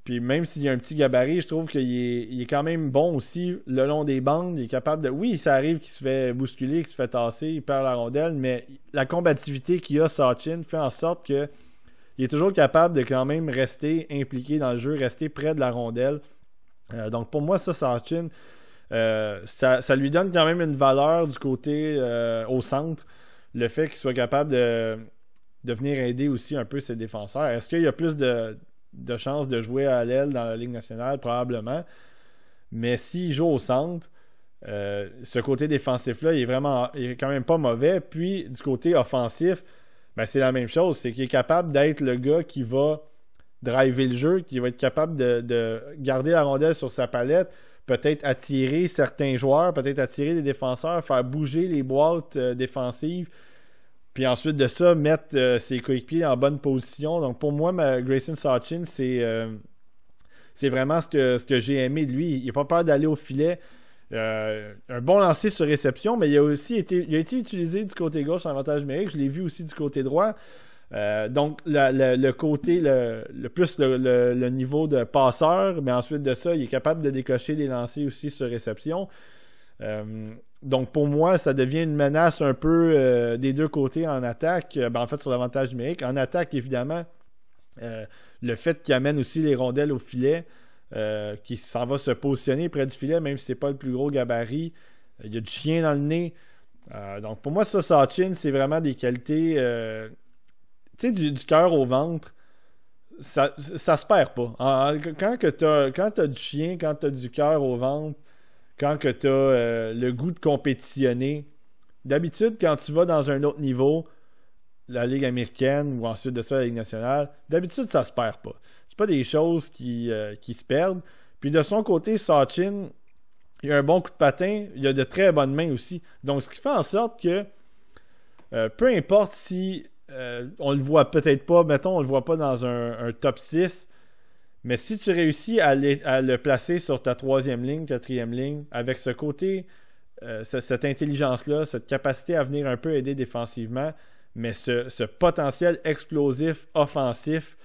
Puis même s'il y a un petit gabarit, je trouve qu'il est quand même bon aussi le long des bandes. Il est capable de... Oui, ça arrive qu'il se fait bousculer, qu'il se fait tasser, il perd la rondelle, mais la combativité qu'il a, Sachin, fait en sorte qu'il est toujours capable de quand même rester impliqué dans le jeu, rester près de la rondelle. Donc pour moi, Sachin... ça lui donne quand même une valeur du côté au centre, le fait qu'il soit capable de venir aider aussi un peu ses défenseurs. Est-ce qu'il y a plus de chances de jouer à l'aile dans la Ligue nationale? Probablement, mais s'il joue au centre, ce côté défensif-là, il est quand même pas mauvais. Puis du côté offensif, ben, c'est la même chose, c'est qu'il est capable d'être le gars qui va driver le jeu, qui va être capable de garder la rondelle sur sa palette, peut-être attirer certains joueurs, peut-être attirer des défenseurs, faire bouger les boîtes défensives. Puis ensuite de ça, mettre ses coéquipiers en bonne position. Donc pour moi, Grayson Sachin, c'est vraiment ce que j'ai aimé de lui. Il n'a pas peur d'aller au filet. Un bon lancer sur réception, mais il a été utilisé du côté gauche en avantage numérique. Je l'ai vu aussi du côté droit. Donc le côté, le niveau de passeur, mais ensuite de ça, il est capable de décocher des lancers aussi sur réception. Donc pour moi, ça devient une menace un peu des deux côtés en attaque. En fait, sur l'avantage numérique. En attaque, évidemment, le fait qu'il amène aussi les rondelles au filet, qui s'en va se positionner près du filet, même si c'est pas le plus gros gabarit. Il y a du chien dans le nez. Donc pour moi, ça, Sachin, c'est vraiment des qualités, tu sais, du cœur au ventre. Ça se perd pas. Quand t'as du chien, quand t'as du cœur au ventre, quand que t'as le goût de compétitionner, d'habitude, quand tu vas dans un autre niveau, la Ligue américaine ou ensuite de ça la Ligue nationale, d'habitude, ça se perd pas. C'est pas des choses qui se perdent. Puis de son côté, Sachin, il a un bon coup de patin, il a de très bonnes mains aussi. Donc, ce qui fait en sorte que peu importe si on le voit peut-être pas, mettons, on le voit pas dans un top 6, mais si tu réussis à le placer sur ta 3e ligne, 4e ligne, avec ce côté, cette intelligence-là, cette capacité à venir un peu aider défensivement, mais ce potentiel explosif, offensif,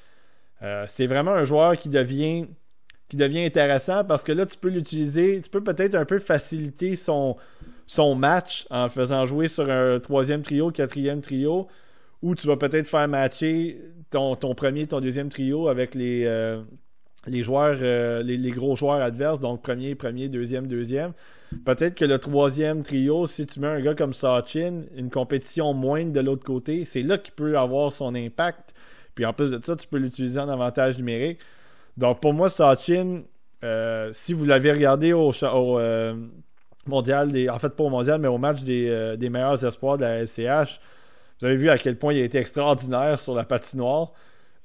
c'est vraiment un joueur qui devient intéressant parce que là, tu peux l'utiliser, tu peux peut-être un peu faciliter son match en le faisant jouer sur un 3e trio, 4e trio, ou tu vas peut-être faire matcher ton premier, ton 2e trio avec les joueurs, les gros joueurs adverses, donc premier, 2e, 2e. Peut-être que le 3e trio, si tu mets un gars comme Sachin, une compétition moindre de l'autre côté, c'est là qu'il peut avoir son impact. Puis en plus de ça, tu peux l'utiliser en avantage numérique. Donc pour moi, Sachin, si vous l'avez regardé au mondial, en fait pas au mondial, mais au match des meilleurs espoirs de la LCH, vous avez vu à quel point il a été extraordinaire sur la patinoire.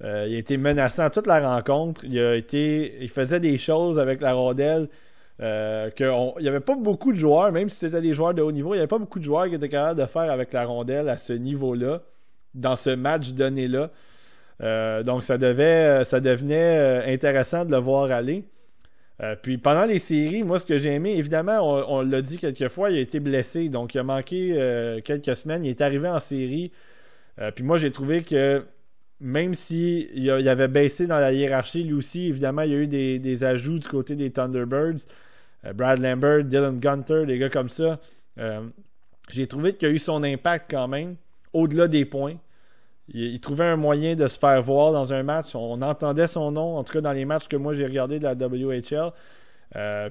Il a été menaçant toute la rencontre. Il faisait des choses avec la rondelle il n'y avait pas beaucoup de joueurs, même si c'était des joueurs de haut niveau, il n'y avait pas beaucoup de joueurs qui étaient capables de faire avec la rondelle à ce niveau-là, dans ce match donné-là. Donc ça devenait intéressant de le voir aller. Puis pendant les séries, moi ce que j'ai aimé, évidemment, on l'a dit quelques fois, il a été blessé, donc il a manqué quelques semaines, il est arrivé en série. Puis moi j'ai trouvé que même si il avait baissé dans la hiérarchie, lui aussi, évidemment, il y a eu des ajouts du côté des Thunderbirds. Brad Lambert, Dylan Gunter, des gars comme ça. J'ai trouvé qu'il a eu son impact quand même, au-delà des points. Il trouvait un moyen de se faire voir dans un match. On entendait son nom, en tout cas dans les matchs que moi j'ai regardés de la WHL.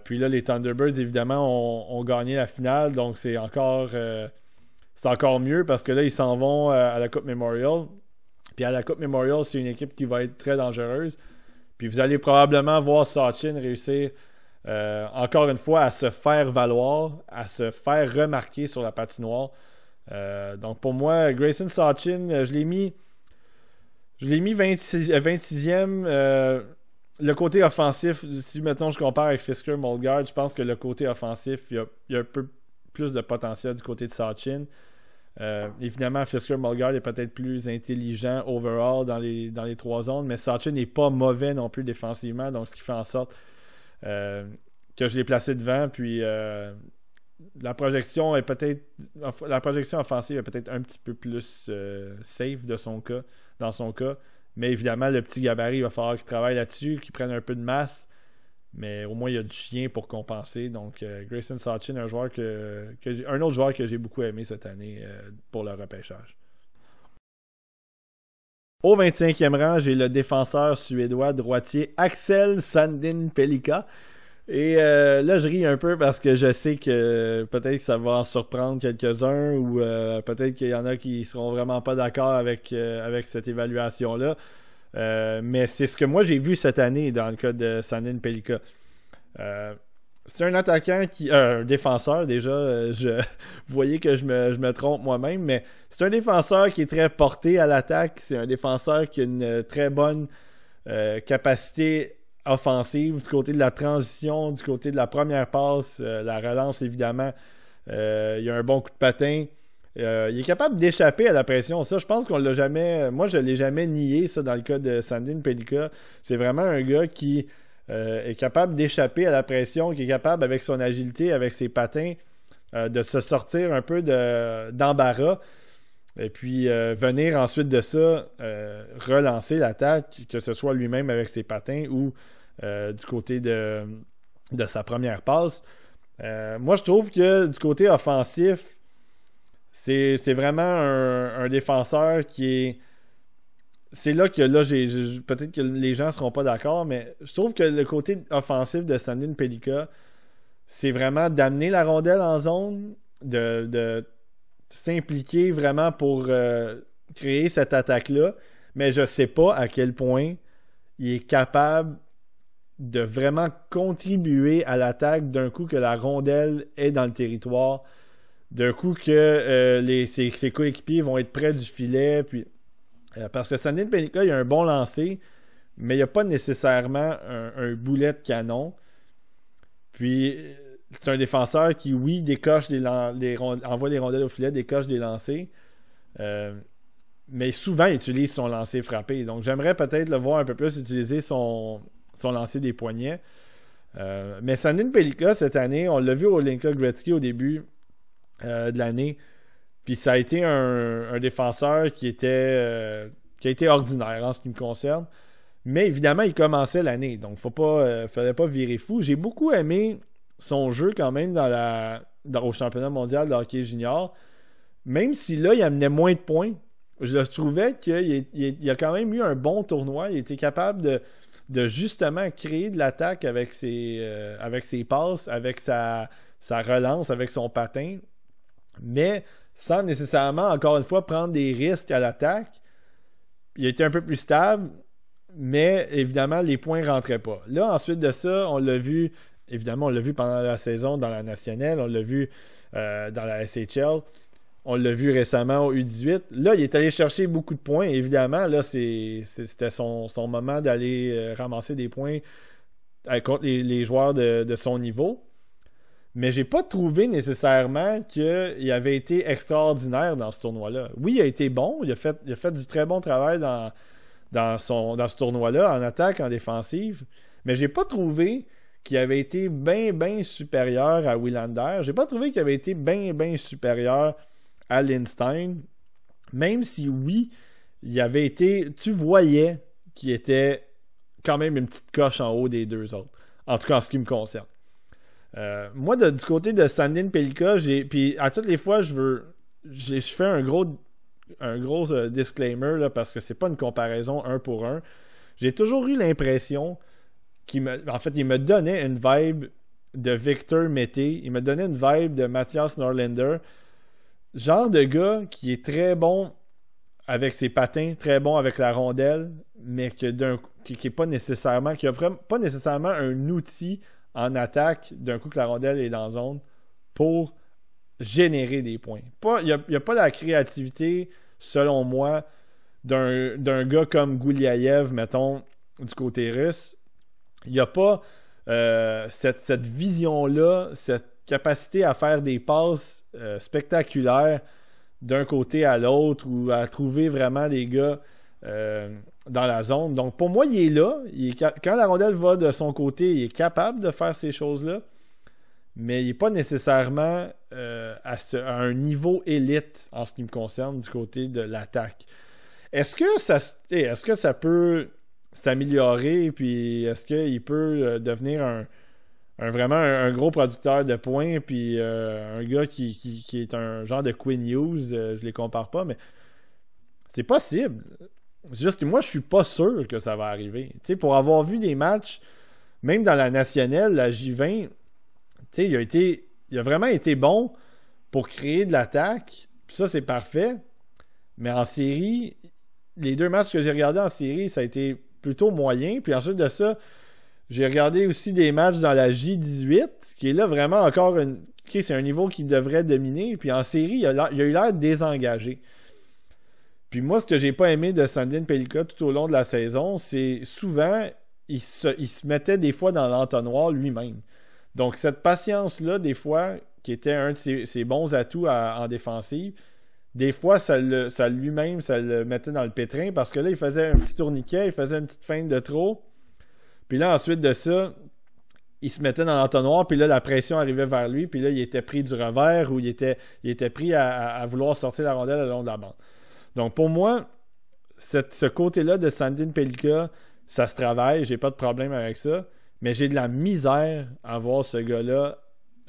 Puis là, les Thunderbirds, évidemment, ont gagné la finale, donc c'est encore mieux parce que là, ils s'en vont à la Coupe Memorial. Puis à la Coupe Memorial, c'est une équipe qui va être très dangereuse. Puis vous allez probablement voir Sachin réussir encore une fois à se faire valoir, à se faire remarquer sur la patinoire. Donc pour moi, Grayson Sachin, je l'ai mis 26e. Le côté offensif, si mettons je compare avec Fisker Molgard, je pense que le côté offensif, il y a un peu plus de potentiel du côté de Sachin. Évidemment, Fisker Molgard est peut-être plus intelligent overall dans les 3 zones, mais Sachin n'est pas mauvais non plus défensivement, donc ce qui fait en sorte que je l'ai placé devant. Puis la projection offensive est peut-être un petit peu plus safe dans son cas. Mais évidemment, le petit gabarit, il va falloir qu'il travaille là-dessus, qu'il prenne un peu de masse. Mais au moins, il y a du chien pour compenser. Donc, Grayson Sachin, un autre joueur que j'ai beaucoup aimé cette année pour le repêchage. Au 25e rang, j'ai le défenseur suédois droitier Axel Sandin Pellikka. Et là, je ris un peu parce que je sais que peut-être que ça va en surprendre quelques-uns ou peut-être qu'il y en a qui seront vraiment pas d'accord avec cette évaluation-là. Mais c'est ce que moi j'ai vu cette année dans le cas de Sandin Pellikka. C'est un attaquant un défenseur déjà. Vous voyez que je me trompe moi-même, mais c'est un défenseur qui est très porté à l'attaque. C'est un défenseur qui a une très bonne capacité offensive du côté de la transition, du côté de la première passe, la relance évidemment. Il y a un bon coup de patin. il est capable d'échapper à la pression. Ça, je pense qu'on l'a jamais... Moi, je l'ai jamais nié, ça, dans le cas de Sandin Pellikka. C'est vraiment un gars qui est capable d'échapper à la pression, qui est capable, avec son agilité, avec ses patins, de se sortir un peu d'embarras. Et puis, venir ensuite de ça, relancer l'attaque, que ce soit lui-même avec ses patins ou du côté de sa première passe. Moi, je trouve que du côté offensif, c'est vraiment un défenseur qui est... C'est là que peut-être que les gens ne seront pas d'accord, mais je trouve que le côté offensif de Sandin Pellikka, c'est vraiment d'amener la rondelle en zone, de s'impliquer vraiment pour créer cette attaque-là, mais je ne sais pas à quel point il est capable de vraiment contribuer à l'attaque d'un coup que la rondelle est dans le territoire, d'un coup que ses coéquipiers vont être près du filet, puis parce que Sandin Pellikka, il a un bon lancer, mais il n'y a pas nécessairement un boulet de canon. Puis, c'est un défenseur qui, oui, décoche envoie les rondelles au filet, décoche des lancers, mais souvent, il utilise son lancer frappé. Donc, j'aimerais peut-être le voir un peu plus utiliser son lancer des poignets. Mais Sandin Pellikka, cette année, on l'a vu au Hlinka Gretzky au début de l'année. Puis ça a été un défenseur qui a été ordinaire en ce qui me concerne. Mais évidemment, il commençait l'année. Donc, fallait pas virer fou. J'ai beaucoup aimé son jeu quand même au championnat mondial de hockey junior. Même si là, il amenait moins de points. Je trouvais qu'il a quand même eu un bon tournoi. Il était capable de justement créer de l'attaque avec ses passes, avec sa relance, avec son patin. Mais sans nécessairement, encore une fois, prendre des risques à l'attaque. Il a été un peu plus stable, mais évidemment, les points ne rentraient pas. Là, ensuite de ça, on l'a vu pendant la saison dans la nationale, on l'a vu dans la SHL, on l'a vu récemment au U18. Là, il est allé chercher beaucoup de points. Évidemment, là, c'était son moment d'aller ramasser des points contre les joueurs de son niveau. Mais j'ai pas trouvé nécessairement qu'il avait été extraordinaire dans ce tournoi-là. Oui, il a été bon. Il a fait du très bon travail dans ce tournoi-là, en attaque, en défensive. Mais j'ai pas trouvé qu'il avait été bien supérieur à Willander. J'ai pas trouvé qu'il avait été bien supérieur à Lindstein. Même si, oui, il avait été... Tu voyais qu'il était quand même une petite coche en haut des deux autres. En tout cas, en ce qui me concerne. Moi, du côté de Sandin Pellikka, puis à toutes les fois, je fais un gros disclaimer là, parce que c'est pas une comparaison un pour un. J'ai toujours eu l'impression il me donnait une vibe de Victor Mété, il me donnait une vibe de Mathias Norlinder, genre de gars qui est très bon avec ses patins, très bon avec la rondelle, mais qui est pas nécessairement, qui a pas nécessairement un outil en attaque d'un coup que la rondelle est dans zone pour générer des points. Il n'y a pas la créativité, selon moi, d'un gars comme Gouliaïev, mettons, du côté russe. Il n'y a pas cette vision-là, cette capacité à faire des passes spectaculaires d'un côté à l'autre ou à trouver vraiment des gars dans la zone. Donc, pour moi, il est là. Quand la rondelle va de son côté, il est capable de faire ces choses-là, mais il n'est pas nécessairement à un niveau élite en ce qui me concerne du côté de l'attaque. Est-ce que ça peut s'améliorer, puis est-ce qu'il peut devenir vraiment un gros producteur de points, puis un gars qui est un genre de Quinn Hughes, je les compare pas, mais c'est possible. C'est juste que moi, je suis pas sûr que ça va arriver. Tu sais, pour avoir vu des matchs, même dans la nationale, la J20, tu sais, il a vraiment été bon pour créer de l'attaque. Puis ça, c'est parfait. Mais en série, les 2 matchs que j'ai regardés en série, ça a été plutôt moyen. Puis ensuite de ça, j'ai regardé aussi des matchs dans la J18, qui est là vraiment encore c'est un niveau qui devrait dominer. Puis en série, il a eu l'air désengagé. Puis moi, ce que j'ai pas aimé de Sandin Pellikka tout au long de la saison, c'est souvent, il se mettait des fois dans l'entonnoir lui-même. Donc cette patience-là, des fois, qui était un de ses bons atouts en défensive, des fois, ça lui-même, ça le mettait dans le pétrin parce que là, il faisait un petit tourniquet, il faisait une petite feinte de trop. Puis là, ensuite de ça, il se mettait dans l'entonnoir, puis là, la pression arrivait vers lui, puis là, il était pris du revers ou il était pris à vouloir sortir la rondelle le long de la bande. Donc, pour moi, ce côté-là de Sandin Pelika, ça se travaille, j'ai pas de problème avec ça, mais j'ai de la misère à voir ce gars-là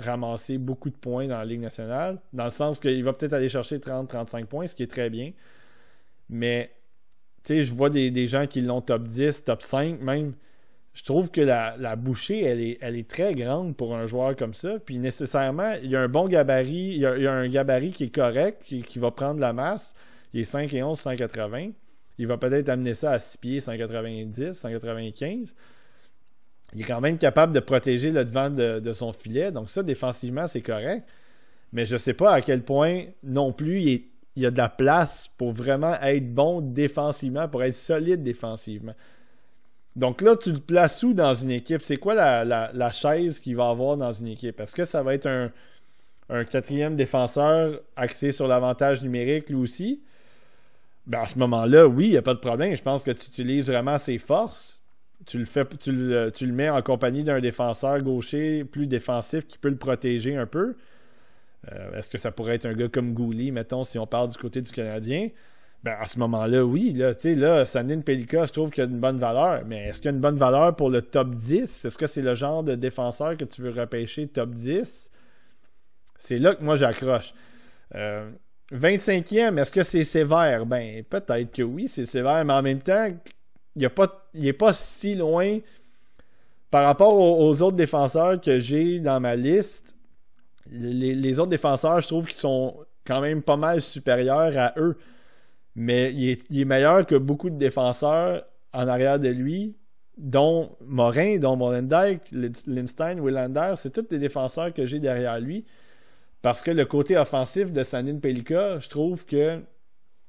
ramasser beaucoup de points dans la Ligue nationale, dans le sens qu'il va peut-être aller chercher 30-35 points, ce qui est très bien, mais, tu sais, je vois des gens qui l'ont top 10, top 5 même. Je trouve que la bouchée, elle est très grande pour un joueur comme ça. Puis nécessairement, il y a un bon gabarit, il y a un gabarit qui est correct, qui va prendre la masse. Il est 5 et 11, 180. Il va peut-être amener ça à 6 pieds, 190, 195. Il est quand même capable de protéger le devant de son filet. Donc ça, défensivement, c'est correct. Mais je ne sais pas à quel point non plus il y a de la place pour vraiment être bon défensivement, pour être solide défensivement. Donc là, tu le places où dans une équipe? C'est quoi la chaise qu'il va avoir dans une équipe? Est-ce que ça va être un quatrième défenseur axé sur l'avantage numérique lui aussi? Ben à ce moment-là, oui, il n'y a pas de problème. Je pense que tu utilises vraiment ses forces. Tu le mets en compagnie d'un défenseur gaucher plus défensif qui peut le protéger un peu. Est-ce que ça pourrait être un gars comme Gouli, mettons, si on parle du côté du Canadien? Ben, à ce moment-là, oui. Là, Sandin Pelika, je trouve qu'il a une bonne valeur. Mais est-ce qu'il a une bonne valeur pour le top 10? Est-ce que c'est le genre de défenseur que tu veux repêcher top 10? C'est là que moi, j'accroche. 25e, est-ce que c'est sévère? Ben, peut-être que oui, c'est sévère. Mais en même temps, il n'est pas si loin par rapport aux autres défenseurs que j'ai dans ma liste. Les autres défenseurs, je trouve qu'ils sont quand même pas mal supérieurs à eux. Mais il est meilleur que beaucoup de défenseurs en arrière de lui, dont Morin, dont Molendyk, Lindstein, Willander. C'est tous des défenseurs que j'ai derrière lui. Parce que le côté offensif de Sandin Pelika, je trouve que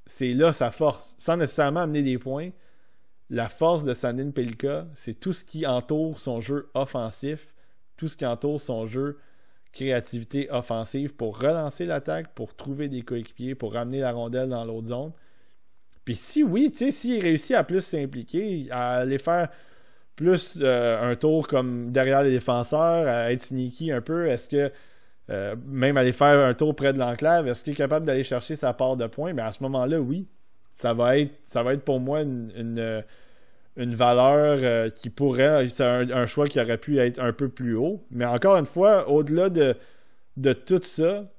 c'est là sa force. Sans nécessairement amener des points, la force de Sandin Pelika, c'est tout ce qui entoure son jeu offensif, tout ce qui entoure son jeu créativité offensive pour relancer l'attaque, pour trouver des coéquipiers, pour ramener la rondelle dans l'autre zone. Puis si oui, tu sais, s'il réussit à plus s'impliquer, à aller faire plus un tour comme derrière les défenseurs, à être sneaky un peu, est-ce que même aller faire un tour près de l'enclave, est-ce qu'il est capable d'aller chercher sa part de points? Bien à ce moment-là, oui. Ça va être pour moi une valeur qui pourrait, c'est un choix qui aurait pu être un peu plus haut. Mais encore une fois, au-delà de tout ça,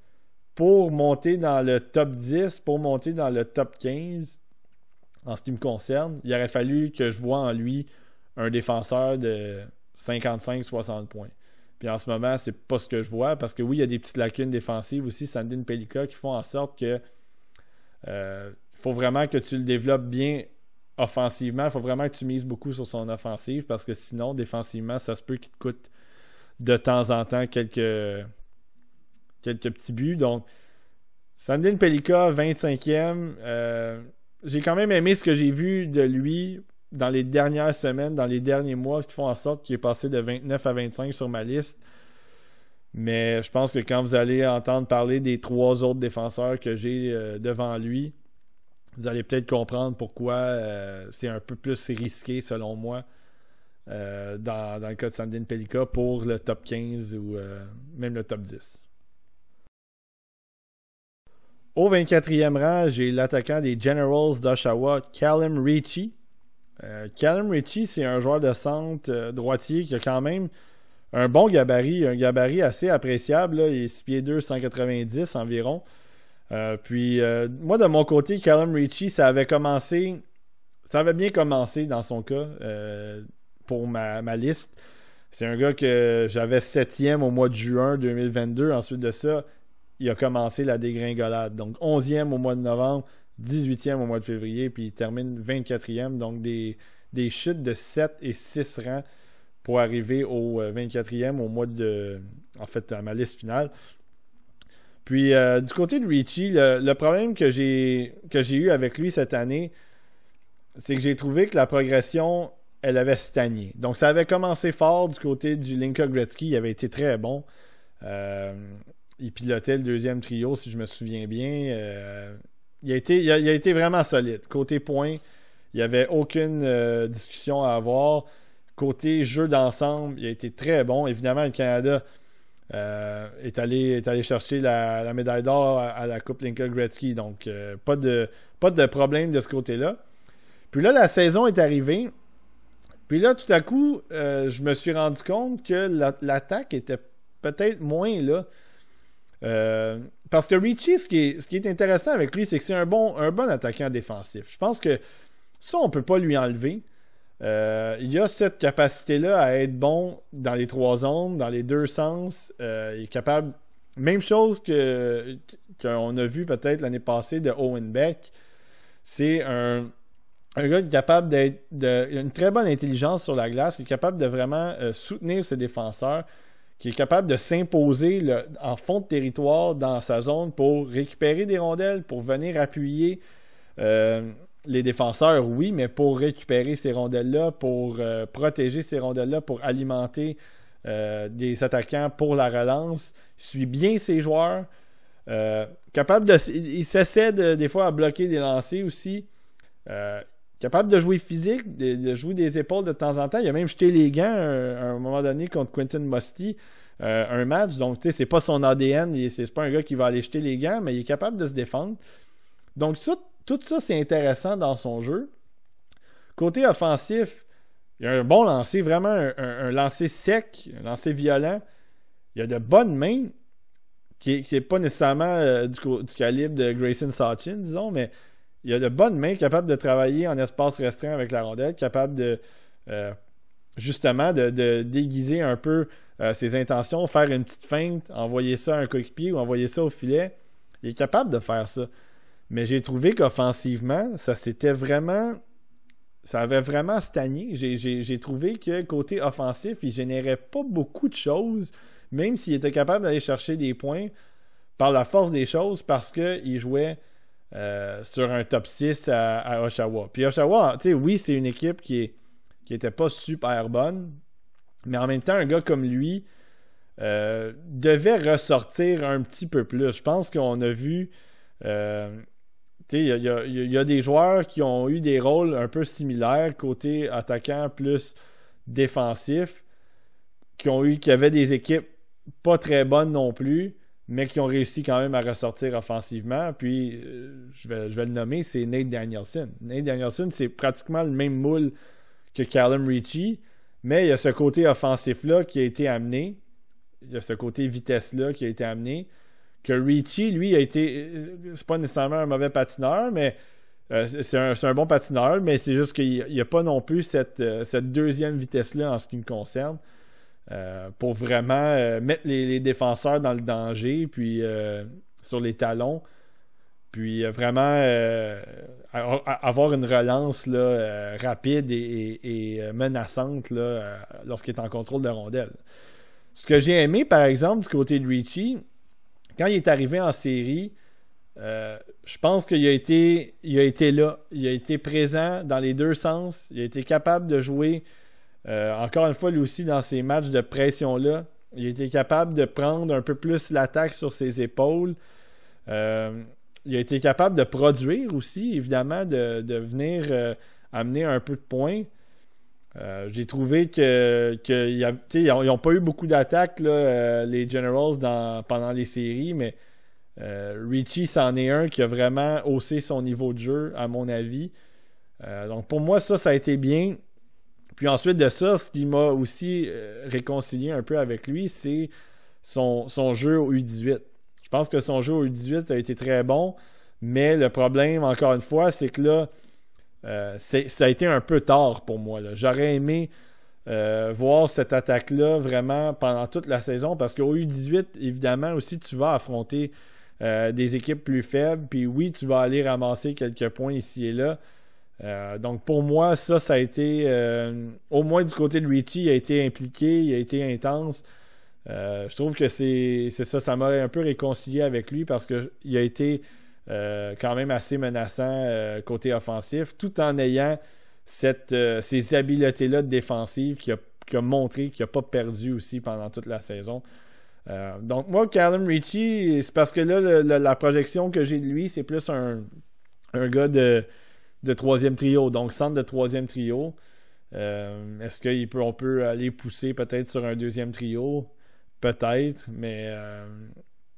pour monter dans le top 10, pour monter dans le top 15, en ce qui me concerne, il aurait fallu que je voie en lui un défenseur de 55-60 points. Puis en ce moment, c'est pas ce que je vois, parce que oui, il y a des petites lacunes défensives aussi, Sandin Pelika, qui font en sorte que faut vraiment que tu le développes bien offensivement. Il faut vraiment que tu mises beaucoup sur son offensive, parce que sinon, défensivement, ça se peut qu'il te coûte de temps en temps quelques petits buts. Donc, Sandin Pelika, 25e. J'ai quand même aimé ce que j'ai vu de lui dans les dernières semaines, dans les derniers mois, qui font en sorte qu'il est passé de 29 à 25 sur ma liste. Mais je pense que quand vous allez entendre parler des 3 autres défenseurs que j'ai devant lui, vous allez peut-être comprendre pourquoi c'est un peu plus risqué, selon moi, dans le cas de Sandin Pelika pour le top 15 ou même le top 10. Au 24e rang, j'ai l'attaquant des Generals d'Oshawa, Callum Ritchie. Callum Ritchie, c'est un joueur de centre droitier qui a quand même un bon gabarit, un gabarit assez appréciable. Là. Il est 6 pieds 2, 190 environ. Puis moi, de mon côté, Callum Ritchie, ça avait bien commencé dans son cas pour ma liste. C'est un gars que j'avais 7e au mois de juin 2022. Ensuite de ça, il a commencé la dégringolade. Donc 11e au mois de novembre, 18e au mois de février, puis il termine 24e. Donc des chutes de 7 et 6 rangs pour arriver au 24e au mois de... En fait, à ma liste finale. Puis du côté de Ritchie, le problème que j'ai eu avec lui cette année, c'est que j'ai trouvé que la progression, elle avait stagné. Donc ça avait commencé fort du côté du Linka Gretzky, il avait été très bon. il pilotait le deuxième trio, si je me souviens bien. Il a été vraiment solide. Côté points, il n'y avait aucune discussion à avoir. Côté jeu d'ensemble, il a été très bon. Évidemment, le Canada est allé chercher la médaille d'or à la Coupe Lincoln-Gretzky. Donc, pas de problème de ce côté-là. Puis là, la saison est arrivée. Puis là, tout à coup, je me suis rendu compte que l'attaque était peut-être moins là. Parce que Ritchie, ce qui est intéressant avec lui, c'est que c'est un bon attaquant défensif. Je pense que ça, on ne peut pas lui enlever. Il a cette capacité-là à être bon dans les 3 zones, dans les 2 sens. Il est capable... Même chose qu'on a vu peut-être l'année passée de Owen Beck. C'est un gars qui est capable il a une très bonne intelligence sur la glace, qui est capable de vraiment soutenir ses défenseurs, qui est capable de s'imposer en fond de territoire dans sa zone pour récupérer des rondelles, pour venir appuyer les défenseurs, oui, mais pour récupérer ces rondelles-là, pour protéger ces rondelles-là, pour alimenter des attaquants pour la relance. Il suit bien ses joueurs. Il s'essaie des fois à bloquer des lancers aussi. Capable de jouer physique, de jouer des épaules de temps en temps. Il a même jeté les gants à un moment donné contre Quentin Musty un match. Donc, tu sais, c'est pas son ADN. C'est pas un gars qui va aller jeter les gants, mais il est capable de se défendre. Donc, tout ça, c'est intéressant dans son jeu. Côté offensif, il y a un bon lancer, vraiment un lancer sec, un lancer violent. Il y a de bonnes mains, qui n'est pas nécessairement du calibre de Grayson Sachin, disons, mais il y a de bonnes mains capables de travailler en espace restreint avec la rondelle, capables de justement de déguiser un peu ses intentions, faire une petite feinte, envoyer ça à un coéquipier ou envoyer ça au filet. Il est capable de faire ça. Mais j'ai trouvé qu'offensivement, ça avait vraiment stagné. J'ai trouvé que côté offensif, il générait pas beaucoup de choses, même s'il était capable d'aller chercher des points par la force des choses, parce qu'il jouait sur un top 6 à Oshawa. Puis Oshawa, tu sais, oui, c'est une équipe qui était pas super bonne, mais en même temps, un gars comme lui devait ressortir un petit peu plus. Je pense qu'on a vu... il y a des joueurs qui ont eu des rôles un peu similaires, côté attaquant plus défensif, qui avaient des équipes pas très bonnes non plus, mais qui ont réussi quand même à ressortir offensivement. Puis, je vais le nommer, c'est Nate Danielson. Nate Danielson, c'est pratiquement le même moule que Callum Ritchie, mais il y a ce côté offensif-là qui a été amené. Il y a ce côté vitesse-là qui a été amené. Que Ritchie, lui, c'est pas nécessairement un mauvais patineur, mais c'est un bon patineur, mais c'est juste qu'il n'y a pas non plus cette deuxième vitesse-là en ce qui me concerne. Pour vraiment mettre les défenseurs dans le danger, puis sur les talons, puis vraiment avoir une relance là, rapide et menaçante là, lorsqu'il est en contrôle de rondelle. Ce que j'ai aimé, par exemple, du côté de Ritchie, quand il est arrivé en série, je pense qu'il a été là. Il a été présent dans les 2 sens. Il a été capable de jouer encore une fois, lui aussi, dans ces matchs de pression-là, il était capable de prendre un peu plus l'attaque sur ses épaules. Il a été capable de produire aussi, évidemment, de venir amener un peu de points. J'ai trouvé qu'ils n'ont pas eu beaucoup d'attaques, les Generals, pendant les séries, mais Ritchie, c'en est un qui a vraiment haussé son niveau de jeu, à mon avis. Donc, pour moi, ça a été bien. Puis ensuite de ça, ce qui m'a aussi réconcilié un peu avec lui, c'est son jeu au U18. Je pense que son jeu au U18 a été très bon, mais le problème, encore une fois, c'est que là, ça a été un peu tard pour moi. Là. J'aurais aimé voir cette attaque-là vraiment pendant toute la saison, parce qu'au U18, évidemment, aussi, tu vas affronter des équipes plus faibles, puis oui, tu vas aller ramasser quelques points ici et là. Donc pour moi, ça a été au moins du côté de Ritchie, il a été impliqué, il a été intense. Je trouve que c'est ça m'a un peu réconcilié avec lui, parce qu'il a été quand même assez menaçant côté offensif, tout en ayant ces habiletés-là de défensive qu'il a montré, qu'il n'a pas perdu aussi pendant toute la saison. Donc moi, Callum Ritchie, c'est parce que là, la projection que j'ai de lui, c'est plus un gars de troisième trio, donc centre de troisième trio. Est-ce qu'on peut aller pousser peut-être sur un deuxième trio? Peut-être, mais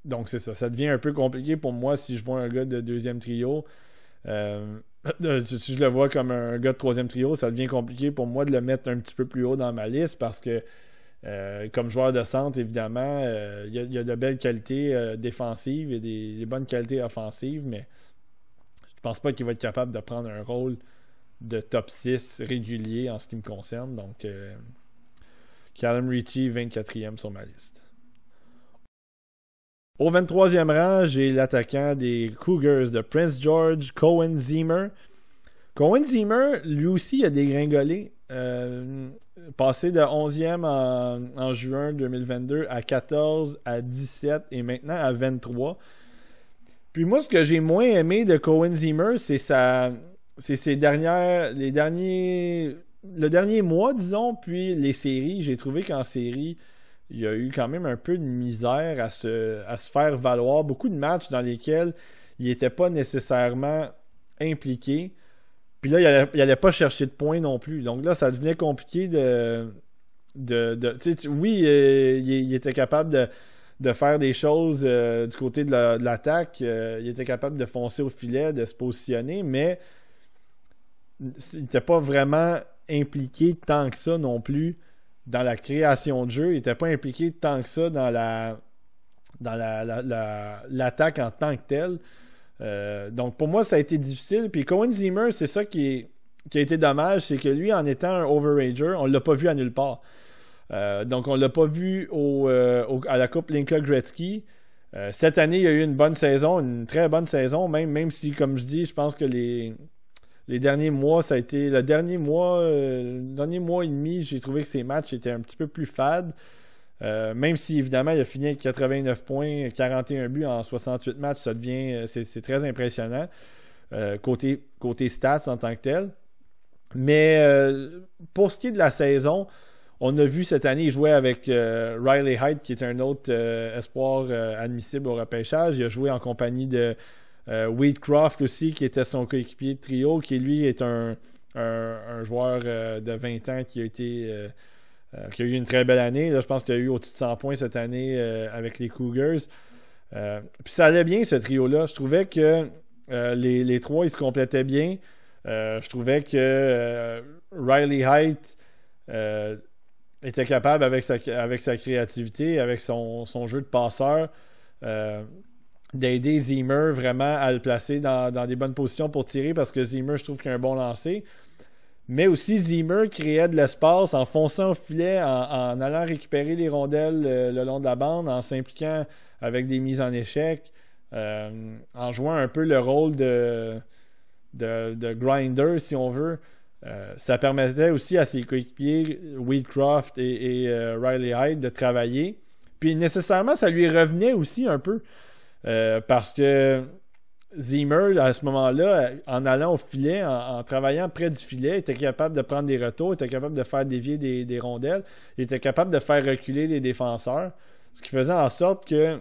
donc c'est ça. Ça devient un peu compliqué pour moi si je vois un gars de deuxième trio. Si je le vois comme un gars de troisième trio, ça devient compliqué pour moi de le mettre un petit peu plus haut dans ma liste parce que comme joueur de centre, évidemment, il y a de belles qualités défensives et des bonnes qualités offensives, mais je pense pas qu'il va être capable de prendre un rôle de top 6 régulier en ce qui me concerne. Donc, Callum Ritchie, 24e sur ma liste. Au 23e rang, j'ai l'attaquant des Cougars de Prince George, Cohen Zimmer. Cohen Zimmer, lui aussi, a dégringolé. Passé de 11e en juin 2022 à 14, à 17 et maintenant à 23. Puis moi, ce que j'ai moins aimé de Cohen Zimmer, c'est le dernier mois, disons, puis les séries. J'ai trouvé qu'en série, il y a eu quand même un peu de misère à se faire valoir. Beaucoup de matchs dans lesquels il n'était pas nécessairement impliqué. Puis là, il n'allait pas chercher de points non plus. Donc là, ça devenait compliqué oui, il était capable de faire des choses du côté de l'attaque. Il était capable de foncer au filet, de se positionner, mais il n'était pas vraiment impliqué tant que ça non plus dans la création de jeu. Il n'était pas impliqué tant que ça dans l'attaque en tant que telle. Donc pour moi, ça a été difficile. Puis Cohen Zimmer, c'est ça qui a été dommage, c'est que lui, en étant un overager, on ne l'a pas vu à nulle part. Donc on ne l'a pas vu à la Coupe Linka Gretzky. Cette année, il y a eu une bonne saison, une très bonne saison, même si, comme je dis, je pense que les derniers mois, ça a été le dernier mois et demi, j'ai trouvé que ses matchs étaient un petit peu plus fades. Même si, évidemment, il a fini avec 89 points, 41 buts en 68 matchs, ça devient, c'est très impressionnant côté stats en tant que tel. Mais pour ce qui est de la saison, on a vu cette année, il jouait avec Riley Heidt, qui est un autre espoir admissible au repêchage. Il a joué en compagnie de Wheatcroft aussi, qui était son coéquipier de trio, qui lui est un joueur de 20 ans qui a eu une très belle année. Là, je pense qu'il a eu au-dessus de 100 points cette année avec les Cougars. Puis ça allait bien, ce trio-là. Je trouvais que les trois, ils se complétaient bien. Je trouvais que Riley Heidt était capable, avec sa créativité, avec son jeu de passeur, d'aider Zimmer vraiment à le placer dans des bonnes positions pour tirer, parce que Zimmer, je trouve qu'il a un bon lancer. Mais aussi, Zimmer créait de l'espace en fonçant au filet, en allant récupérer les rondelles le long de la bande, en s'impliquant avec des mises en échec, en jouant un peu le rôle de grinder, si on veut. Ça permettait aussi à ses coéquipiers, Wheatcroft et Riley Heidt, de travailler. Puis nécessairement, ça lui revenait aussi un peu. Parce que Zimmer, à ce moment-là, en allant au filet, en travaillant près du filet, était capable de prendre des retours, était capable de faire dévier des rondelles, il était capable de faire reculer les défenseurs, ce qui faisait en sorte que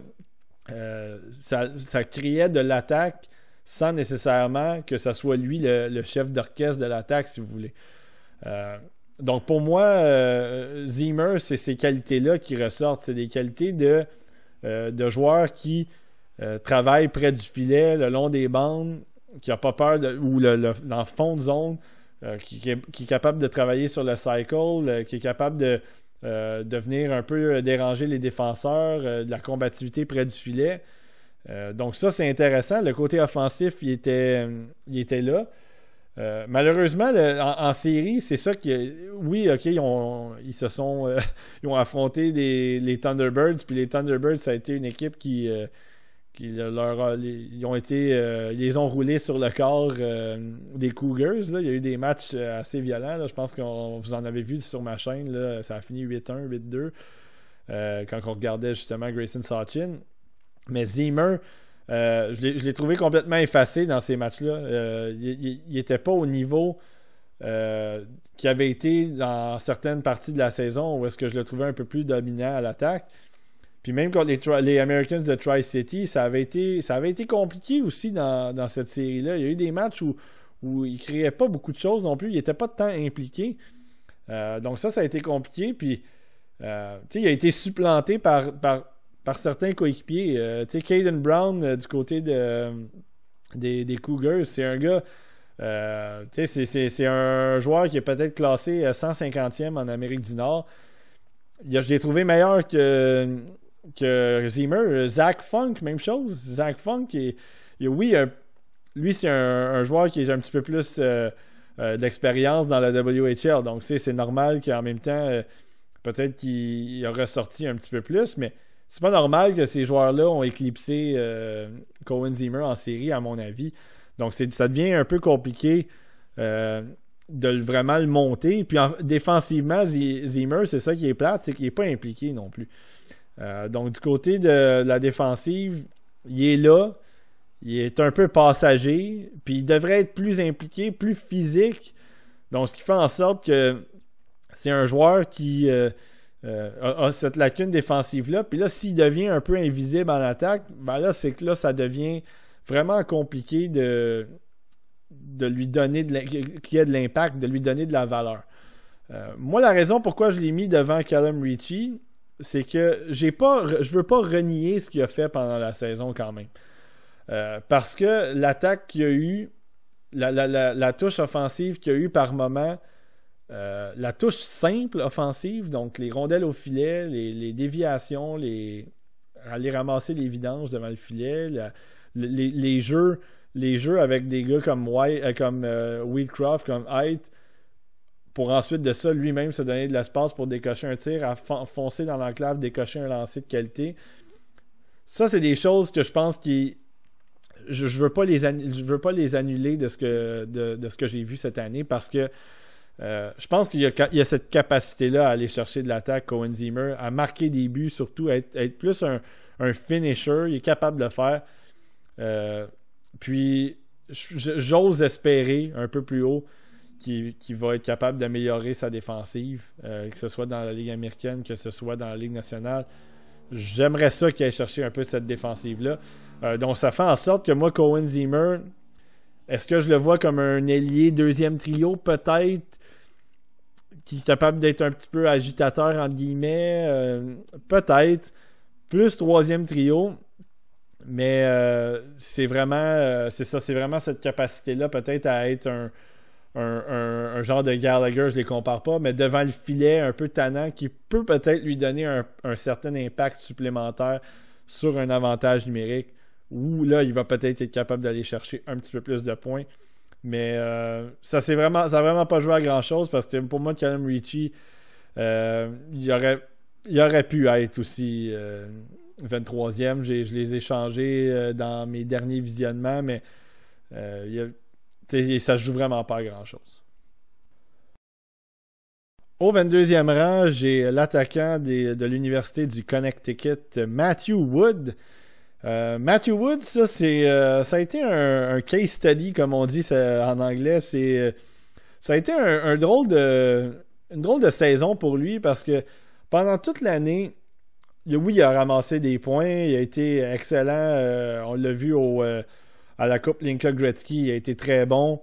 ça créait de l'attaque sans nécessairement que ça soit lui le chef d'orchestre de l'attaque, si vous voulez. Donc pour moi, Zimmer, c'est ces qualités-là qui ressortent. C'est des qualités de joueurs qui travaille près du filet, le long des bandes, qui n'a pas peur ou dans le fond de zone, qui est capable de travailler sur le cycle, qui est capable de venir un peu déranger les défenseurs, de la combativité près du filet. Donc ça, c'est intéressant. Le côté offensif, il était là. Malheureusement, en série, c'est ça qui... Oui, OK, ils ont affronté les Thunderbirds, puis les Thunderbirds, ça a été une équipe qui ils les ont roulés sur le corps des Cougars. Là. Il y a eu des matchs assez violents. Là. Je pense que vous en avez vu sur ma chaîne. Là. Ça a fini 8-1, 8-2 quand on regardait justement Grayson Sachin. Mais Zimmer, je l'ai trouvé complètement effacé dans ces matchs-là. Il n'était pas au niveau qui avait été dans certaines parties de la saison où est-ce que je le trouvais un peu plus dominant à l'attaque. Puis même contre les Americans de Tri-City, ça avait été compliqué aussi dans cette série-là. Il y a eu des matchs où il ne créait pas beaucoup de choses non plus. Il n'était pas tant impliqué. Donc ça a été compliqué. Puis, il a été supplanté par certains coéquipiers. Caden Brown, du côté des Cougars, c'est un gars... c'est un joueur qui est peut-être classé 150e en Amérique du Nord. Je l'ai trouvé meilleur que Zimmer. Zach Funk, même chose. Zach Funk, lui, c'est un joueur qui a un petit peu plus d'expérience dans la WHL. Donc, c'est normal qu'en même temps, peut-être qu'il a ressorti un petit peu plus, mais c'est pas normal que ces joueurs-là ont éclipsé Cohen Zimmer en série, à mon avis. Donc, ça devient un peu compliqué de vraiment le monter. Puis, défensivement, Zimmer, c'est ça qui est plate, c'est qu'il n'est pas impliqué non plus. Donc, du côté de la défensive, il est là. Il est un peu passager. Puis, il devrait être plus impliqué, plus physique. Donc, ce qui fait en sorte que c'est un joueur qui a cette lacune défensive-là. Puis là, s'il devient un peu invisible en attaque, ben là, c'est que là, ça devient vraiment compliqué de lui donner qu'il y ait de l'impact, de lui donner de la valeur. Moi, la raison pourquoi je l'ai mis devant Callum Ritchie, c'est que je veux pas renier ce qu'il a fait pendant la saison quand même. Parce que l'attaque qu'il y a eu, la touche offensive qu'il y a eu par moment, la touche simple offensive, donc les rondelles au filet, les déviations, aller ramasser les vidanges devant le filet, les jeux avec des gars comme Wheatcroft, comme Height, pour ensuite de ça lui-même se donner de l'espace pour décocher un tir, à foncer dans l'enclave, décocher un lancer de qualité. Ça, c'est des choses que je pense je veux pas les annuler de ce que j'ai vu cette année, parce que je pense qu'il y a cette capacité-là à aller chercher de l'attaque, Cohen Zimmer, à marquer des buts, surtout être plus un finisher. Il est capable de le faire. Puis j'ose espérer un peu plus haut qu'il va être capable d'améliorer sa défensive, que ce soit dans la Ligue américaine, que ce soit dans la Ligue nationale. J'aimerais ça qu'il aille chercher un peu cette défensive-là. Donc ça fait en sorte que moi, Cohen Zimmer, est-ce que je le vois comme un ailier deuxième trio, peut-être, qui est capable d'être un petit peu agitateur, entre guillemets, peut-être, plus troisième trio, mais c'est vraiment cette capacité-là, peut-être à être un genre de Gallagher, je les compare pas, mais devant le filet, un peu tannant, qui peut peut-être lui donner un certain impact supplémentaire sur un avantage numérique, où là, il va peut-être être capable d'aller chercher un petit peu plus de points. Mais ça a vraiment pas joué à grand-chose, parce que pour moi, Callum Ritchie, il aurait pu être aussi 23e. Je les ai changés dans mes derniers visionnements, mais ça se joue vraiment pas à grand-chose. Au 22e rang, j'ai l'attaquant de l'Université du Connecticut, Matthew Wood. Matthew Wood, ça a été un case study, comme on dit en anglais. Ça a été une drôle de saison pour lui, parce que pendant toute l'année, il a ramassé des points, il a été excellent. On l'a vu à la Coupe Linka Gretzky, il a été très bon.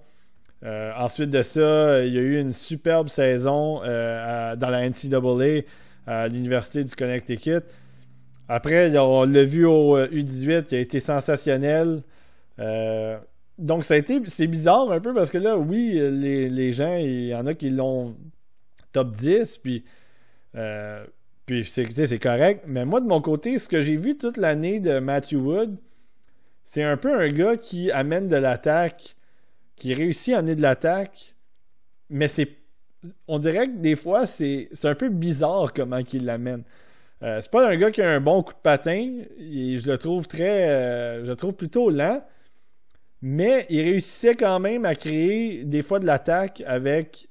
Ensuite de ça, il y a eu une superbe saison dans la NCAA à l'Université du Connecticut. Après, on l'a vu au U18, qui a été sensationnel. Donc, c'est bizarre un peu, parce que là, oui, les gens, il y en a qui l'ont top 10, puis c'est correct. Mais moi, de mon côté, ce que j'ai vu toute l'année de Matthew Wood, c'est un peu un gars qui amène de l'attaque, qui réussit à amener de l'attaque, mais on dirait que des fois, c'est un peu bizarre comment il l'amène. C'est pas un gars qui a un bon coup de patin. Je le trouve plutôt lent, mais il réussissait quand même à créer des fois de l'attaque avec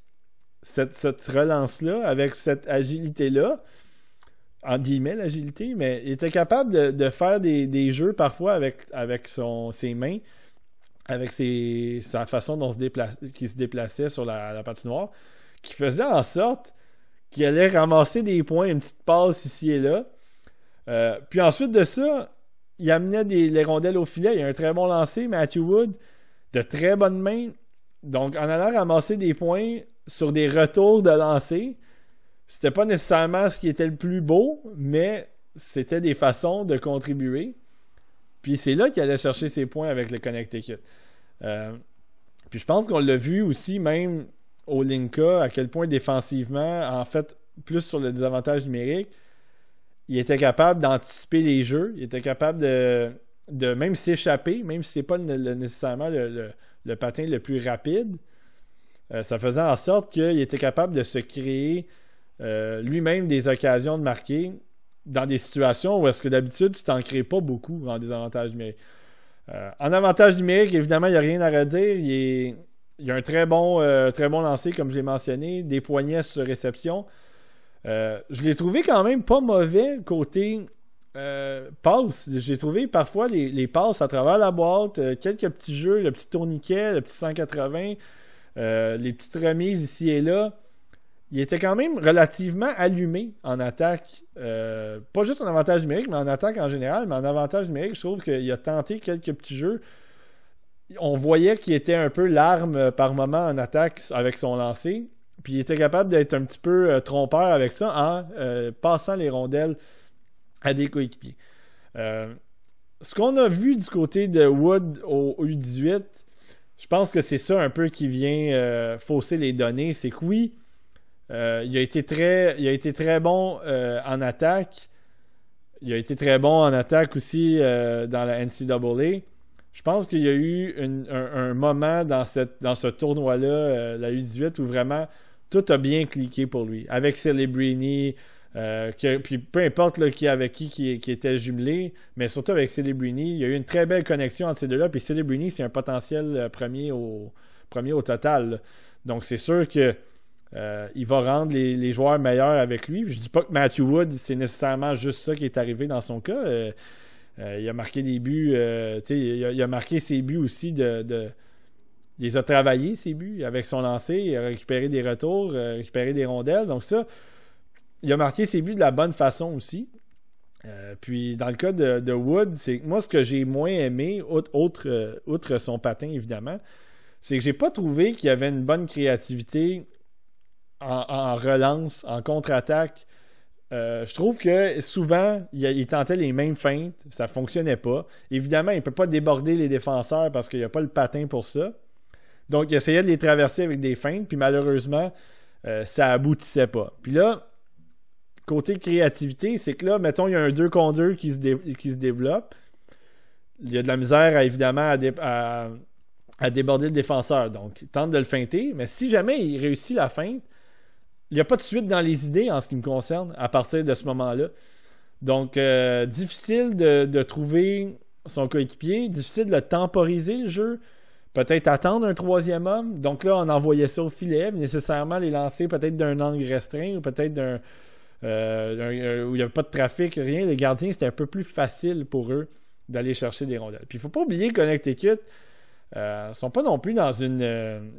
cette relance-là, avec cette agilité-là, en guillemets l'agilité, mais il était capable de faire des jeux parfois avec ses mains, avec sa façon dont qu'il se déplaçait sur la patinoire, qui faisait en sorte qu'il allait ramasser des points, une petite passe ici et là. Puis ensuite de ça, il amenait les rondelles au filet. Il a un très bon lancer, Matthew Wood, de très bonnes mains. Donc, en allant ramasser des points sur des retours de lancer, c'était pas nécessairement ce qui était le plus beau, mais c'était des façons de contribuer. Puis c'est là qu'il allait chercher ses points avec le Connecticut. Puis je pense qu'on l'a vu aussi, même au Linka, à quel point défensivement, en fait, plus sur le désavantage numérique, il était capable d'anticiper les jeux, il était capable de même s'échapper, même si c'est pas nécessairement le patin le plus rapide. Ça faisait en sorte qu'il était capable de se créer lui-même des occasions de marquer dans des situations où est-ce que d'habitude tu t'en crées pas beaucoup en désavantage numérique. En avantage numérique, évidemment, il n'y a rien à redire. Il y a un très bon lancer, comme je l'ai mentionné, des poignets sur réception. Je l'ai trouvé quand même pas mauvais côté passe. J'ai trouvé parfois les passes à travers la boîte, quelques petits jeux, le petit tourniquet, le petit 180, les petites remises ici et là. Il était quand même relativement allumé en attaque. Pas juste en avantage numérique, mais en attaque en général. Mais en avantage numérique, je trouve qu'il a tenté quelques petits jeux. On voyait qu'il était un peu l'arme par moment en attaque avec son lancer. Puis il était capable d'être un petit peu trompeur avec ça en passant les rondelles à des coéquipiers. Ce qu'on a vu du côté de Wood au U18, je pense que c'est ça un peu qui vient fausser les données. C'est que oui, il a été très bon en attaque. Il a été très bon en attaque aussi dans la NCAA. Je pense qu'il y a eu un moment dans ce tournoi-là, la U18, où vraiment tout a bien cliqué pour lui. Avec Celebrini, puis peu importe là, avec qui était jumelé, mais surtout avec Celebrini, il y a eu une très belle connexion entre ces deux-là. Puis Celebrini, c'est un potentiel premier au total, là. Donc c'est sûr que il va rendre les joueurs meilleurs avec lui. Je dis pas que Matthew Wood, c'est nécessairement juste ça qui est arrivé dans son cas. Il a marqué des buts. Il a marqué ses buts aussi il les a travaillés, ses buts, avec son lancer. Il a récupéré des retours, récupéré des rondelles. Donc ça, il a marqué ses buts de la bonne façon aussi. Puis dans le cas de Wood, c'est moi ce que j'ai moins aimé, outre son patin évidemment, c'est que j'ai pas trouvé qu'il y avait une bonne créativité en relance, en contre-attaque. Je trouve que souvent, il tentait les mêmes feintes. Ça ne fonctionnait pas. Évidemment, il ne peut pas déborder les défenseurs parce qu'il n'y a pas le patin pour ça. Donc, il essayait de les traverser avec des feintes. Puis malheureusement, ça aboutissait pas. Puis là, côté créativité, c'est que là, mettons, il y a un 2 contre 2 qui se développe. Il y a de la misère, évidemment, à déborder le défenseur. Donc, il tente de le feinter. Mais si jamais il réussit la feinte, il n'y a pas de suite dans les idées en ce qui me concerne à partir de ce moment-là. Donc, difficile de trouver son coéquipier, difficile de le temporiser le jeu, peut-être attendre un troisième homme. Donc là, on envoyait ça au filet, mais nécessairement les lancer peut-être d'un angle restreint ou peut-être où il n'y avait pas de trafic, rien. Les gardiens, c'était un peu plus facile pour eux d'aller chercher des rondelles. Puis il ne faut pas oublier que Connecticut ne sont pas non plus dans une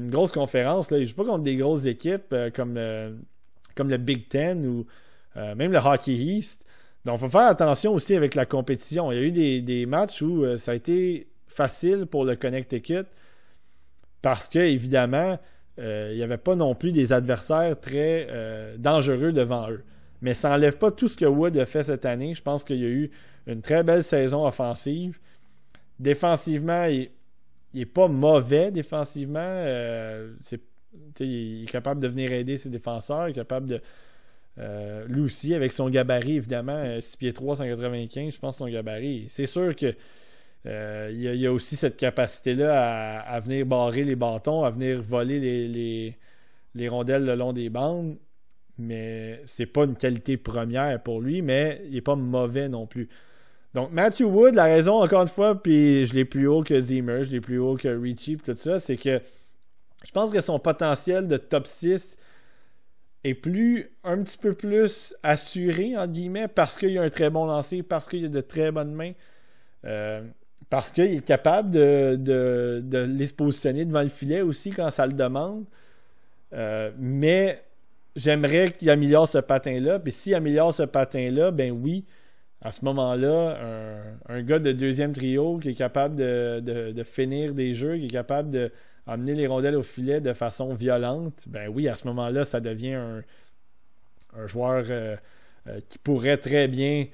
grosse conférence. Là. Ils ne jouent pas contre des grosses équipes comme le Big Ten ou même le Hockey East. Donc, il faut faire attention aussi avec la compétition. Il y a eu des matchs où ça a été facile pour le Connecticut parce que, évidemment, il n'y avait pas non plus des adversaires très dangereux devant eux. Mais ça n'enlève pas tout ce que Wood a fait cette année. Je pense qu'il y a eu une très belle saison offensive. Défensivement, il n'est pas mauvais défensivement. Il est capable de venir aider ses défenseurs. Il est capable de... lui aussi, avec son gabarit, évidemment, 6 pieds 3, 195, je pense son gabarit. C'est sûr que il y a aussi cette capacité-là à venir barrer les bâtons, à venir voler les rondelles le long des bandes. Mais c'est pas une qualité première pour lui, mais il n'est pas mauvais non plus. Donc, Matthew Wood, la raison, encore une fois, puis je l'ai plus haut que Zimmer, je l'ai plus haut que Ricci, tout ça, c'est que je pense que son potentiel de top 6 est un petit peu plus assuré, entre guillemets, parce qu'il y a un très bon lancer, parce qu'il y a de très bonnes mains, parce qu'il est capable de les positionner devant le filet aussi quand ça le demande. Mais j'aimerais qu'il améliore ce patin-là. Puis s'il améliore ce patin-là, ben oui, à ce moment-là, un gars de deuxième trio qui est capable de finir des jeux, qui est capable d'amener les rondelles au filet de façon violente, ben oui, à ce moment-là, ça devient un joueur qui pourrait très bien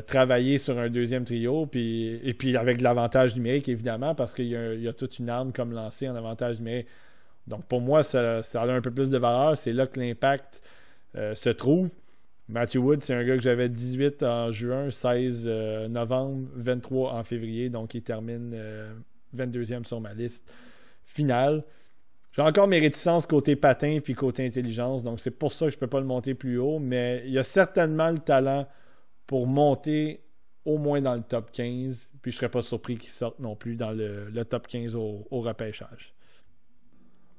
travailler sur un deuxième trio, et puis avec de l'avantage numérique, évidemment, parce qu'il y a toute une arme comme lancer en avantage numérique. Donc pour moi, ça a un peu plus de valeur. C'est là que l'impact se trouve. Matthew Wood, c'est un gars que j'avais 18 en juin, 16 novembre, 23 en février. Donc il termine 22e sur ma liste finale. J'ai encore mes réticences côté patin puis côté intelligence. Donc c'est pour ça que je ne peux pas le monter plus haut. Mais il y a certainement le talent pour monter au moins dans le top 15. Puis je ne serais pas surpris qu'il sorte non plus dans le top 15 au repêchage.